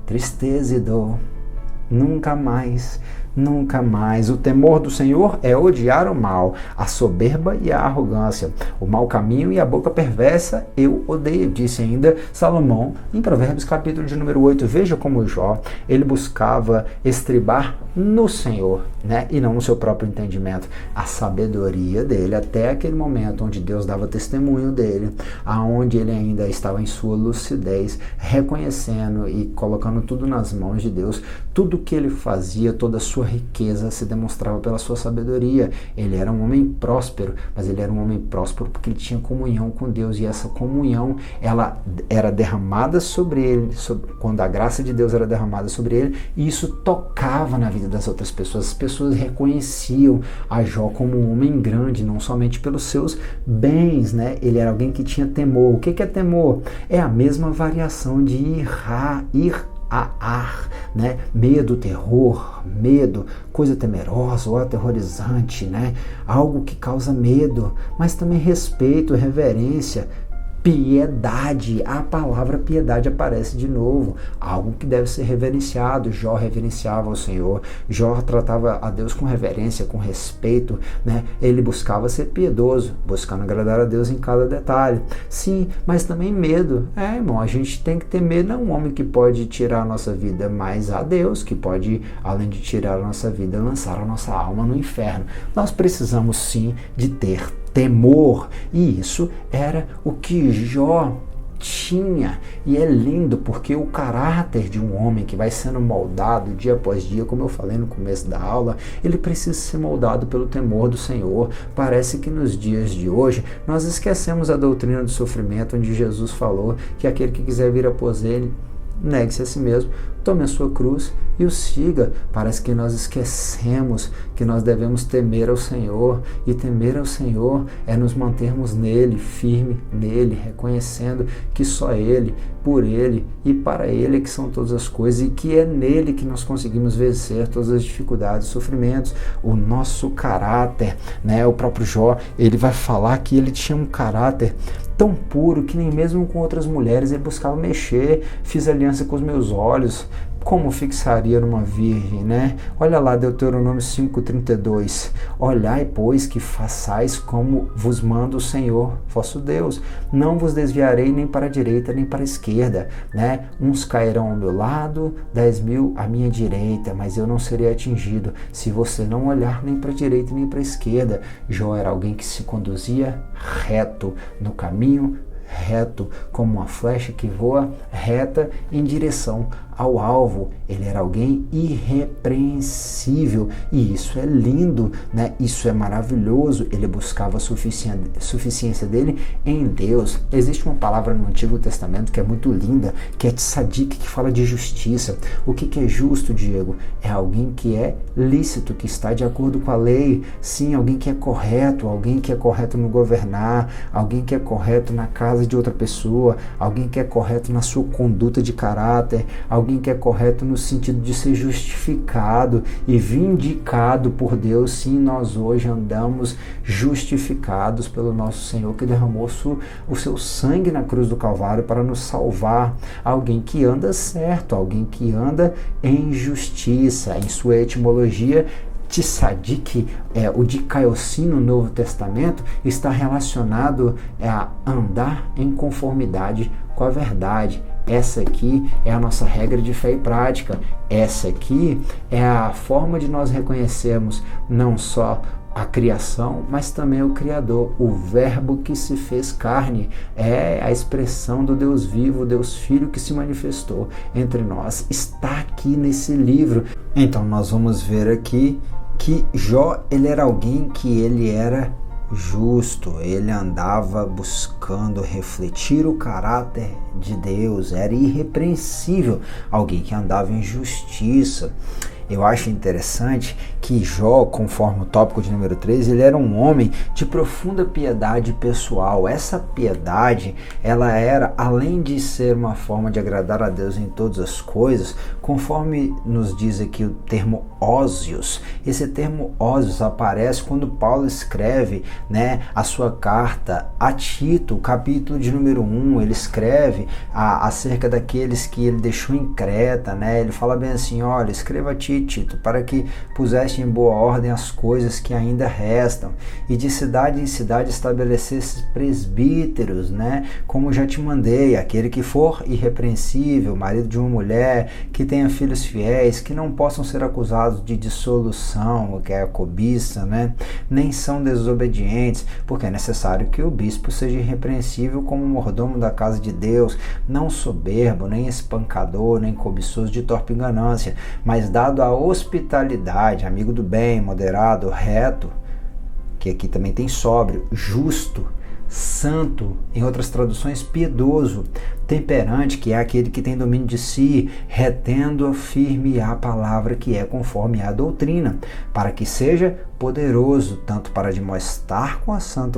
tristeza e dor. Nunca mais. Nunca mais. O temor do Senhor é odiar o mal, a soberba e a arrogância, o mau caminho e a boca perversa eu odeio, disse ainda Salomão em Provérbios capítulo de número 8. Veja como Jó, ele buscava estribar no Senhor, né? E não no seu próprio entendimento. A sabedoria dele, até aquele momento onde Deus dava testemunho dele, aonde ele ainda estava em sua lucidez, reconhecendo e colocando tudo nas mãos de Deus, tudo que ele fazia, toda a sua riqueza se demonstrava pela sua sabedoria. Ele era um homem próspero, mas ele era um homem próspero porque ele tinha comunhão com Deus, e essa comunhão ela era derramada sobre ele, quando a graça de Deus era derramada sobre ele, e isso tocava na vida das outras pessoas. As pessoas reconheciam a Jó como um homem grande, não somente pelos seus bens, né? Ele era alguém que tinha temor. O que é temor? É a mesma variação de ir né? Medo, terror, medo, coisa temerosa ou aterrorizante, né? Algo que causa medo, mas também respeito, reverência, piedade. A palavra piedade aparece de novo, algo que deve ser reverenciado. Jó reverenciava o Senhor, Jó tratava a Deus com reverência, com respeito, né? Ele buscava ser piedoso, buscando agradar a Deus em cada detalhe. Sim, mas também medo. Irmão, a gente tem que ter medo, não um homem que pode tirar a nossa vida, mas a Deus que pode, além de tirar a nossa vida, lançar a nossa alma no inferno. Nós precisamos sim de ter temor, e isso era o que Jó tinha. E é lindo porque o caráter de um homem que vai sendo moldado dia após dia, como eu falei no começo da aula, ele precisa ser moldado pelo temor do Senhor. Parece que nos dias de hoje nós esquecemos a doutrina do sofrimento, onde Jesus falou que aquele que quiser vir após ele, negue-se a si mesmo, tome a sua cruz e o siga. Parece que nós esquecemos que nós devemos temer ao Senhor, e temer ao Senhor é nos mantermos nele, firme nele, reconhecendo que só Ele, por Ele e para Ele é que são todas as coisas, e que é nele que nós conseguimos vencer todas as dificuldades e sofrimentos. O nosso caráter, né? O próprio Jó, ele vai falar que ele tinha um caráter tão puro que nem mesmo com outras mulheres ele buscava mexer. Fiz aliança com os meus olhos, como fixaria numa virgem, né? Olha lá, Deuteronômio 5:32. Olhai, pois, que façais como vos manda o Senhor, vosso Deus. Não vos desviarei nem para a direita, nem para a esquerda, né? Uns cairão ao meu lado, 10.000 à minha direita, mas eu não serei atingido, se você não olhar nem para a direita, nem para a esquerda. Jó era alguém que se conduzia reto no caminho reto, como uma flecha que voa reta em direção ao alvo. Ele era alguém irrepreensível, e isso é lindo, né? Isso é maravilhoso. Ele buscava a suficiência dele em Deus. Existe uma palavra no Antigo Testamento que é muito linda, que é tzadik, que fala de justiça. O que é justo, Diego? É alguém que é lícito, que está de acordo com a lei. Sim, alguém que é correto, alguém que é correto no governar, alguém que é correto na casa de outra pessoa, alguém que é correto na sua conduta de caráter, alguém que é correto no sentido de ser justificado e vindicado por Deus. Sim, nós hoje andamos justificados pelo nosso Senhor, que derramou o seu sangue na cruz do Calvário para nos salvar. Alguém que anda certo, alguém que anda em justiça. Em sua etimologia, tzadik, o dikaiossin no Novo Testamento, está relacionado a andar em conformidade com a verdade. Essa aqui é a nossa regra de fé e prática. Essa aqui é a forma de nós reconhecermos não só a criação, mas também o Criador, o Verbo que se fez carne. É a expressão do Deus vivo, o Deus Filho que se manifestou entre nós. Está aqui nesse livro. Então nós vamos ver aqui que Jó, ele era alguém que ele era justo, ele andava buscando refletir o caráter de Deus, era irrepreensível, alguém que andava em justiça. Eu acho interessante que Jó, conforme o tópico de número 3, ele era um homem de profunda piedade pessoal. Essa piedade, ela era, além de ser uma forma de agradar a Deus em todas as coisas, conforme nos diz aqui o termo ósios. Esse termo ósios aparece quando Paulo escreve, né, a sua carta a Tito, capítulo de número 1, ele escreve acerca daqueles que ele deixou em Creta, né? Ele fala bem assim: olha, escreva a Tito, para que puseste em boa ordem as coisas que ainda restam, e de cidade em cidade estabelecesse presbíteros, né? Como já te mandei, aquele que for irrepreensível, marido de uma mulher, que tenha filhos fiéis, que não possam ser acusados de dissolução, que é a cobiça, né? Nem são desobedientes, porque é necessário que o bispo seja irrepreensível como mordomo da casa de Deus, não soberbo, nem espancador, nem cobiçoso de torpe ganância, mas dado a hospitalidade, amigo do bem, moderado, reto, que aqui também tem sóbrio, justo, santo, em outras traduções, piedoso, temperante, que é aquele que tem domínio de si, retendo firme a palavra que é conforme a doutrina, para que seja poderoso tanto para demonstrar com a sã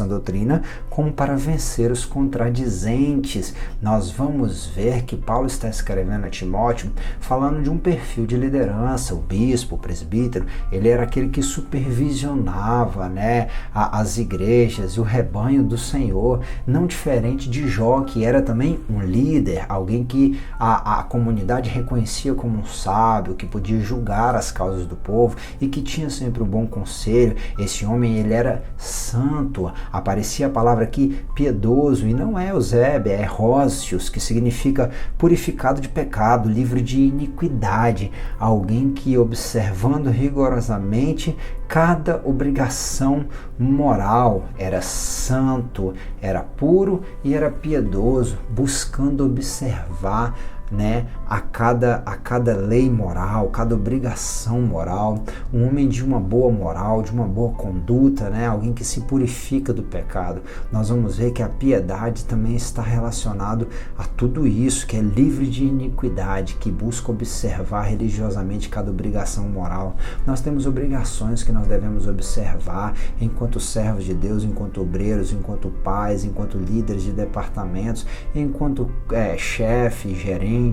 doutrina, como para vencer os contradizentes. Nós vamos ver que Paulo está escrevendo a Timóteo falando de um perfil de liderança. O bispo, o presbítero, ele era aquele que supervisionava, né, as igrejas e o rebanho do Senhor, não diferente de Jó, que era também um líder, alguém que a comunidade reconhecia como um sábio, que podia julgar as causas do povo e que tinha sempre um bom conselho. Esse homem, ele era santo. Aparecia a palavra aqui piedoso, e não é Eusébio, é Rócios, que significa purificado de pecado, livre de iniquidade, alguém que, observando rigorosamente cada obrigação moral, era santo, era puro e era piedoso, buscando observar, né, a cada lei moral, cada obrigação moral, um homem de uma boa moral, de uma boa conduta, né, alguém que se purifica do pecado. Nós vamos ver que a piedade também está relacionado a tudo isso, que é livre de iniquidade, que busca observar religiosamente cada obrigação moral. Nós temos obrigações que nós devemos observar enquanto servos de Deus, enquanto obreiros, enquanto pais, enquanto líderes de departamentos, enquanto chefe, gerente,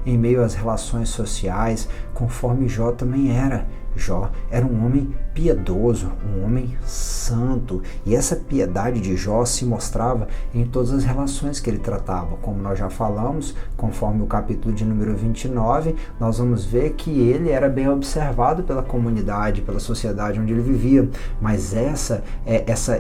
em meio às relações sociais, conforme Jó também era. Jó era um homem piedoso, um homem santo, e essa piedade de Jó se mostrava em todas as relações que ele tratava. Como nós já falamos, conforme o capítulo de número 29, nós vamos ver que ele era bem observado pela comunidade, pela sociedade onde ele vivia, mas essa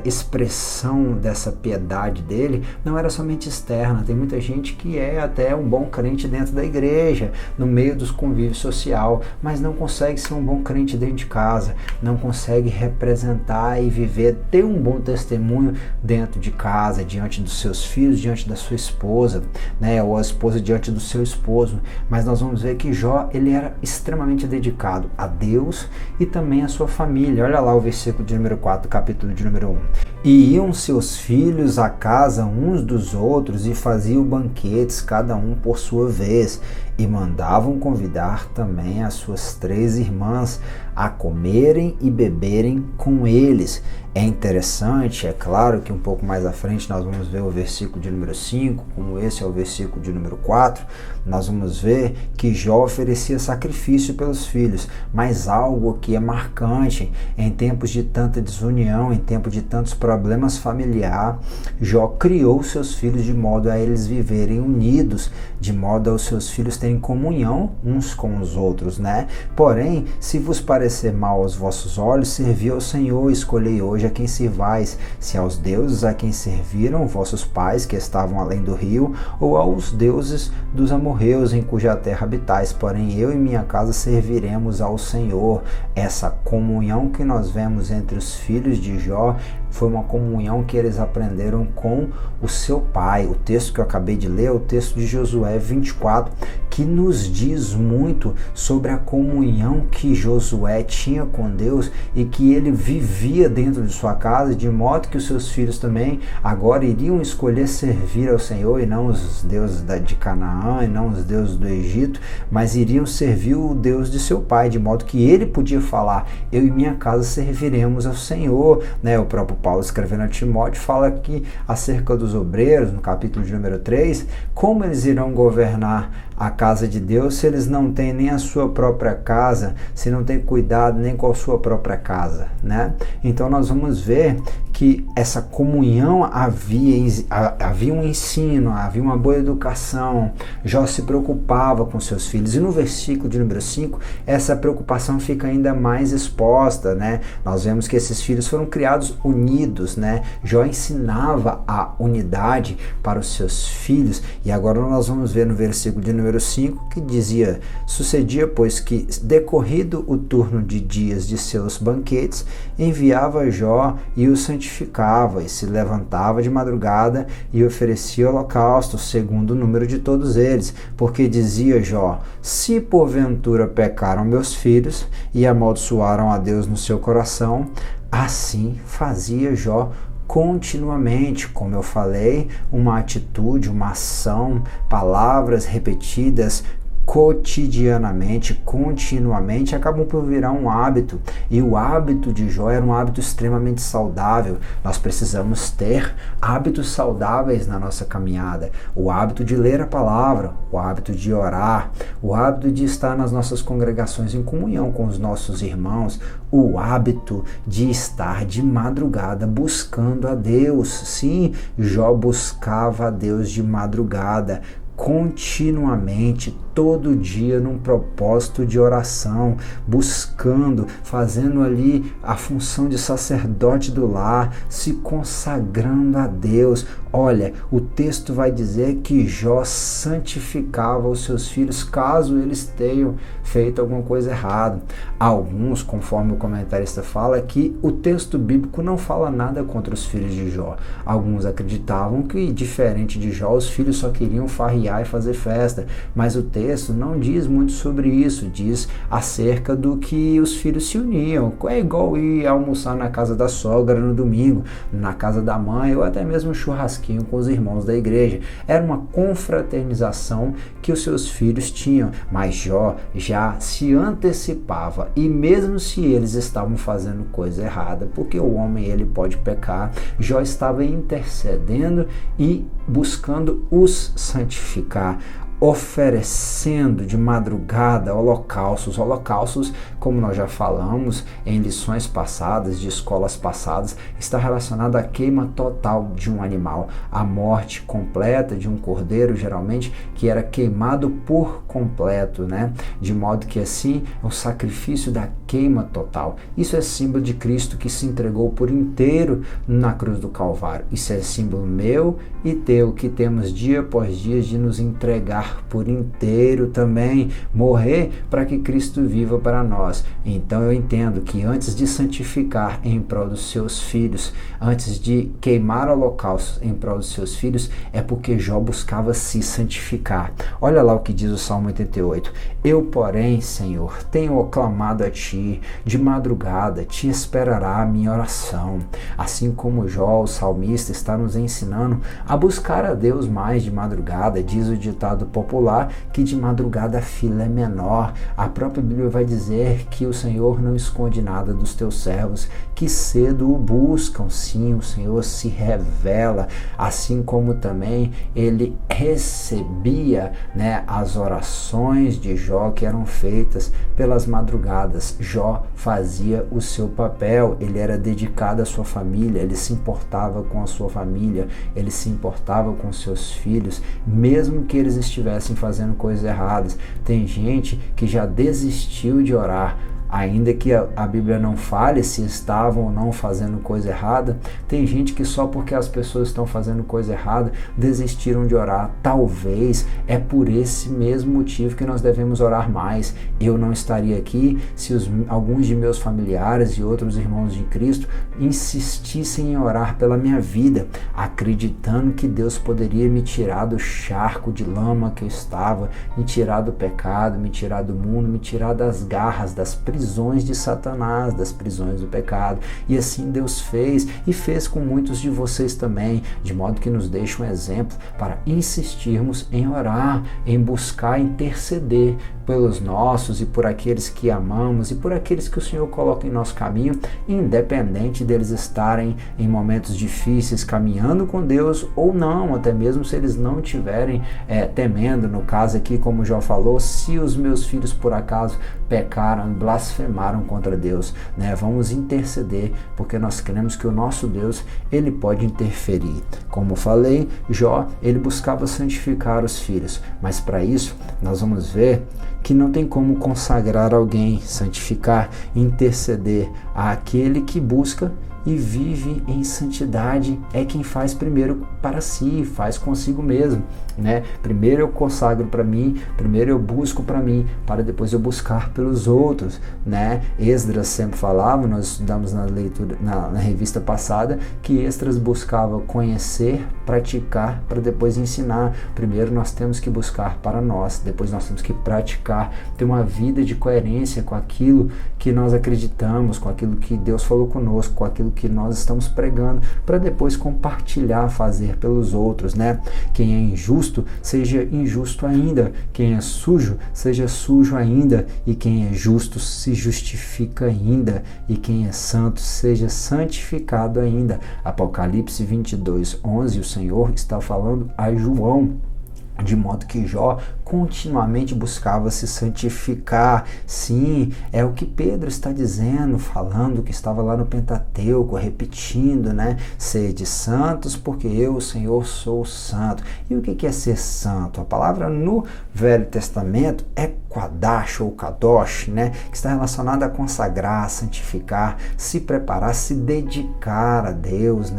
expressão dessa piedade dele não era somente externa. Tem muita gente que é até um bom crente dentro da igreja, no meio dos convívios social, mas não consegue ser um bom crente dentro de casa, não consegue representar e viver, ter um bom testemunho dentro de casa, diante dos seus filhos, diante da sua esposa, né, ou a esposa diante do seu esposo. Mas nós vamos ver que Jó, ele era extremamente dedicado a Deus e também à sua família. Olha lá o versículo de número 4, capítulo de número 1. E iam seus filhos à casa uns dos outros e faziam banquetes, cada um por sua vez, e mandavam convidar também as suas 3 irmãs a comerem e beberem com eles. É interessante, é claro que um pouco mais à frente nós vamos ver o versículo de número 5, como esse é o versículo de número 4, nós vamos ver que Jó oferecia sacrifício pelos filhos, mas algo que é marcante, em tempos de tanta desunião, em tempos de tantos problemas familiares, Jó criou seus filhos de modo a eles viverem unidos, de modo aos seus filhos terem comunhão uns com os outros, né? Porém, se vos parecer mal aos vossos olhos, servi ao Senhor, escolhei hoje a quem servais, se aos deuses a quem serviram vossos pais que estavam além do rio, ou aos deuses dos amorreus em cuja terra habitais, porém eu e minha casa serviremos ao Senhor. Essa comunhão que nós vemos entre os filhos de Jó foi uma comunhão que eles aprenderam com o seu pai. O texto que eu acabei de ler é o texto de Josué 24, que nos diz muito sobre a comunhão que Josué tinha com Deus e que ele vivia dentro de sua casa, de modo que os seus filhos também agora iriam escolher servir ao Senhor e não os deuses de Canaã e não os deuses do Egito, mas iriam servir o Deus de seu pai, de modo que ele podia falar: eu e minha casa serviremos ao Senhor, né? O próprio Paulo, escrevendo a Timóteo, fala aqui acerca dos obreiros, no capítulo de número 3, como eles irão governar a casa de Deus se eles não têm nem a sua própria casa, se não têm cuidado nem com a sua própria casa, né? Então nós vamos ver que essa comunhão havia um ensino, havia uma boa educação. Jó se preocupava com seus filhos, e no versículo de número 5 essa preocupação fica ainda mais exposta, né? Nós vemos que esses filhos foram criados unidos, né? Jó ensinava a unidade para os seus filhos, e agora nós vamos ver no versículo de número 5 que dizia: sucedia, pois, que decorrido o turno de dias de seus banquetes, enviava Jó e os santificava, e se levantava de madrugada e oferecia holocausto segundo o número de todos eles, porque dizia Jó: se porventura pecaram meus filhos e amaldiçoaram a Deus no seu coração, assim fazia Jó continuamente, como eu falei, uma atitude, uma ação, palavras repetidas cotidianamente, continuamente, acabam por virar um hábito. E o hábito de Jó era um hábito extremamente saudável. Nós precisamos ter hábitos saudáveis na nossa caminhada. O hábito de ler a palavra, o hábito de orar, o hábito de estar nas nossas congregações em comunhão com os nossos irmãos, o hábito de estar de madrugada buscando a Deus. Sim, Jó buscava a Deus de madrugada, continuamente, todo dia, num propósito de oração, buscando, fazendo ali a função de sacerdote do lar, se consagrando a Deus. Olha, o texto vai dizer que Jó santificava os seus filhos caso eles tenham feito alguma coisa errada. Alguns, conforme o comentarista fala, que o texto bíblico não fala nada contra os filhos de Jó. Alguns acreditavam que, diferente de Jó, os filhos só queriam farrear e fazer festa, mas o texto não diz muito sobre isso, diz acerca do que os filhos se uniam. É igual ir almoçar na casa da sogra no domingo, na casa da mãe, ou até mesmo um churrasquinho com os irmãos da igreja. Era uma confraternização que os seus filhos tinham, mas Jó já se antecipava, e mesmo se eles estavam fazendo coisa errada, porque o homem ele pode pecar, Jó estava intercedendo e buscando os santificar, oferecendo de madrugada holocaustos, como nós já falamos em lições passadas, de escolas passadas, está relacionado à queima total de um animal, a morte completa de um cordeiro, geralmente, que era queimado por completo, né? De modo que assim, o sacrifício da queima total. Isso é símbolo de Cristo que se entregou por inteiro na cruz do Calvário. Isso é símbolo meu e teu, que temos dia após dia de nos entregar por inteiro também, morrer para que Cristo viva para nós. Então eu entendo que antes de santificar em prol dos seus filhos, antes de queimar holocaustos em prol dos seus filhos, é porque Jó buscava se santificar. Olha lá o que diz o Salmo 88. Eu, porém, Senhor, tenho clamado a ti, de madrugada te esperará a minha oração. Assim como Jó, o salmista, está nos ensinando a buscar a Deus mais de madrugada. Diz o ditado popular que de madrugada a fila é menor. A própria Bíblia vai dizer que o Senhor não esconde nada dos teus servos, que cedo o buscam. Sim, o Senhor se revela, assim como também ele recebia, as orações de Jó que eram feitas pelas madrugadas. Jó fazia o seu papel, ele era dedicado à sua família, ele se importava com a sua família, ele se importava com seus filhos, mesmo que eles estivessem fazendo coisas erradas. Tem gente que já desistiu de orar, ainda que a Bíblia não fale se estavam ou não fazendo coisa errada. Tem gente que só porque as pessoas estão fazendo coisa errada desistiram de orar. Talvez é por esse mesmo motivo que nós devemos orar mais. Eu não estaria aqui se alguns de meus familiares e outros irmãos de Cristo insistissem em orar pela minha vida, acreditando que Deus poderia me tirar do charco de lama que eu estava, me tirar do pecado, me tirar do mundo, me tirar das garras, das prisões de Satanás, das prisões do pecado. E assim Deus fez, e fez com muitos de vocês também, de modo que nos deixa um exemplo para insistirmos em orar, em buscar interceder pelos nossos e por aqueles que amamos e por aqueles que o Senhor coloca em nosso caminho, independente deles estarem em momentos difíceis caminhando com Deus ou não, até mesmo se eles não estiverem temendo. No caso aqui, como Jó falou, se os meus filhos por acaso pecaram, blasfemaram contra Deus, vamos interceder, porque nós cremos que o nosso Deus, ele pode interferir. Como falei, Jó, ele buscava santificar os filhos, mas para isso nós vamos ver que não tem como consagrar alguém, santificar, interceder àquele que busca e vive em santidade. É quem faz primeiro para si, faz consigo mesmo, Primeiro eu consagro para mim, primeiro eu busco para mim, para depois eu buscar pelos outros, Esdras sempre falava, nós estudamos na leitura, na revista passada, que Esdras buscava conhecer, praticar, para depois ensinar. Primeiro nós temos que buscar para nós, depois nós temos que praticar, ter uma vida de coerência com aquilo que nós acreditamos, com aquilo que Deus falou conosco, com aquilo que nós estamos pregando, para depois compartilhar, fazer pelos outros, Quem é injusto, seja injusto ainda. Quem é sujo, seja sujo ainda. E quem é justo, se justifica ainda. E quem é santo, seja santificado ainda. Apocalipse 22:11, o Senhor está falando a João, de modo que Jó continuamente buscava se santificar. Sim, é o que Pedro está dizendo, falando que estava lá no Pentateuco, repetindo, Sede santos, porque eu, o Senhor, sou santo. E o que é ser santo? A palavra no Velho Testamento é Quadash ou Kadosh, que está relacionada a consagrar, santificar, se preparar, se dedicar a Deus,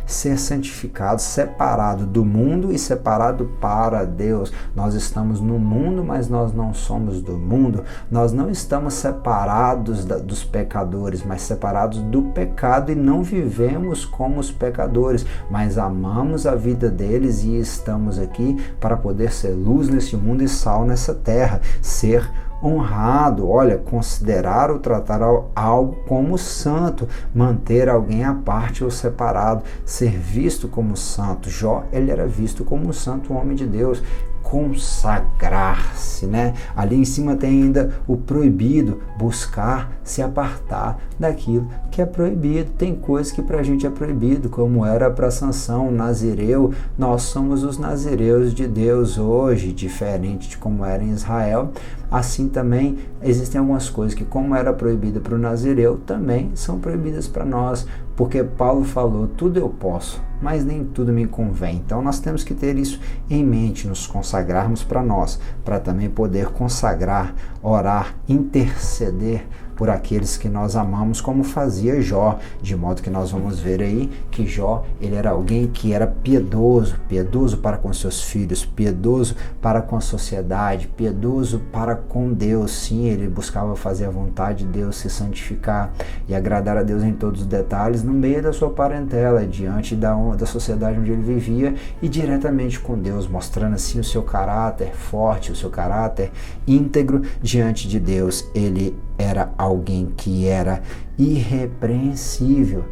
Ser santificado, separado do mundo e separado para Deus. Nós estamos no mundo, mas nós não somos do mundo. Nós não estamos separados dos pecadores, mas separados do pecado, e não vivemos como os pecadores, mas amamos a vida deles e estamos aqui para poder ser luz nesse mundo e sal nessa terra, ser honrado, considerar ou tratar algo como santo, manter alguém à parte ou separado, ser visto como santo. Jó, ele era visto como um santo homem de Deus. Consagrar-se, Ali em cima tem ainda o proibido, buscar se apartar daquilo que é proibido. Tem coisas que pra gente é proibido, como era para Sansão, nazireu. Nós somos os nazireus de Deus hoje, diferente de como era em Israel. Assim também existem algumas coisas que, como era proibida para o nazireu, também são proibidas para nós, porque Paulo falou, tudo eu posso, mas nem tudo me convém. Então nós temos que ter isso em mente, nos consagrarmos para nós, para também poder consagrar, orar, interceder por aqueles que nós amamos, como fazia Jó, de modo que nós vamos ver aí que Jó, ele era alguém que era piedoso, piedoso para com seus filhos, piedoso para com a sociedade, piedoso para com Deus. Sim, ele buscava fazer a vontade de Deus, se santificar e agradar a Deus em todos os detalhes, no meio da sua parentela, diante da sociedade onde ele vivia e diretamente com Deus, mostrando assim o seu caráter forte, o seu caráter íntegro diante de Deus. Ele era alguém que era irrepreensível.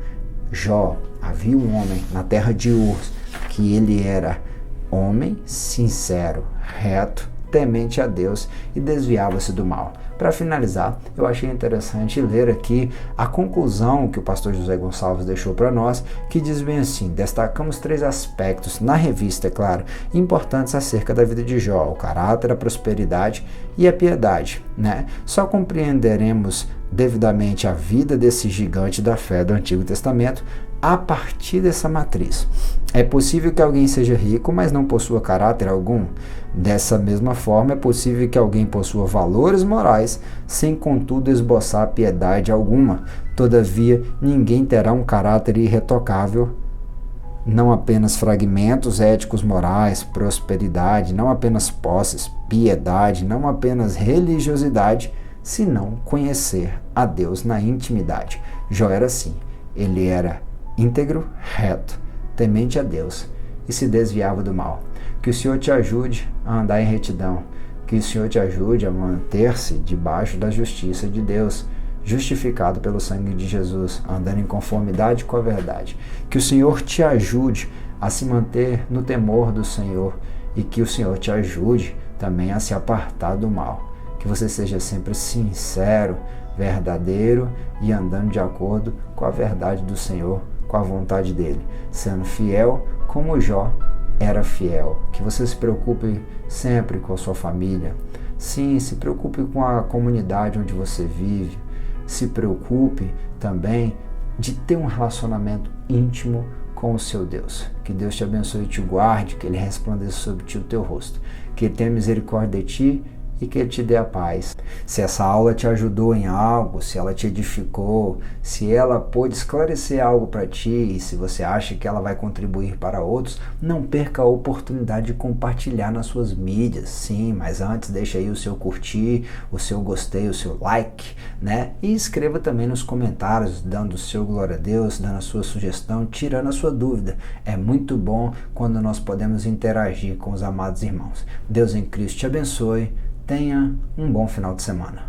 Jó, havia um homem na terra de Ur que ele era homem sincero, reto, temente a Deus e desviava-se do mal. Para finalizar, eu achei interessante ler aqui a conclusão que o pastor José Gonçalves deixou para nós, que diz bem assim: destacamos 3 aspectos, na revista, é claro, importantes acerca da vida de Jó: o caráter, a prosperidade e a piedade, né? Só compreenderemos devidamente a vida desse gigante da fé do Antigo Testamento a partir dessa matriz. É possível que alguém seja rico, mas não possua caráter algum? Dessa mesma forma, é possível que alguém possua valores morais, sem contudo esboçar piedade alguma. Todavia, ninguém terá um caráter irretocável, não apenas fragmentos éticos morais, prosperidade, não apenas posses, piedade, não apenas religiosidade, se não conhecer a Deus na intimidade. Jó era assim, ele era íntegro, reto, temente a Deus e se desviava do mal. Que o Senhor te ajude a andar em retidão, que o Senhor te ajude a manter-se debaixo da justiça de Deus, justificado pelo sangue de Jesus, andando em conformidade com a verdade. Que o Senhor te ajude a se manter no temor do Senhor e que o Senhor te ajude também a se apartar do mal. Que você seja sempre sincero, verdadeiro e andando de acordo com a verdade do Senhor, com a vontade dele, sendo fiel como Jó era fiel. Que você se preocupe sempre com a sua família. Sim, se preocupe com a comunidade onde você vive. Se preocupe também de ter um relacionamento íntimo com o seu Deus. Que Deus te abençoe e te guarde, que Ele resplandeça sobre ti o teu rosto, que Ele tenha misericórdia de ti e que Ele te dê a paz. Se essa aula te ajudou em algo, se ela te edificou, se ela pôde esclarecer algo para ti e se você acha que ela vai contribuir para outros, não perca a oportunidade de compartilhar nas suas mídias. Sim, mas antes deixa aí o seu curtir, o seu gostei, o seu like, né? E escreva também nos comentários, dando o seu glória a Deus, dando a sua sugestão, tirando a sua dúvida. É muito bom quando nós podemos interagir com os amados irmãos. Deus em Cristo te abençoe. Tenha um bom final de semana.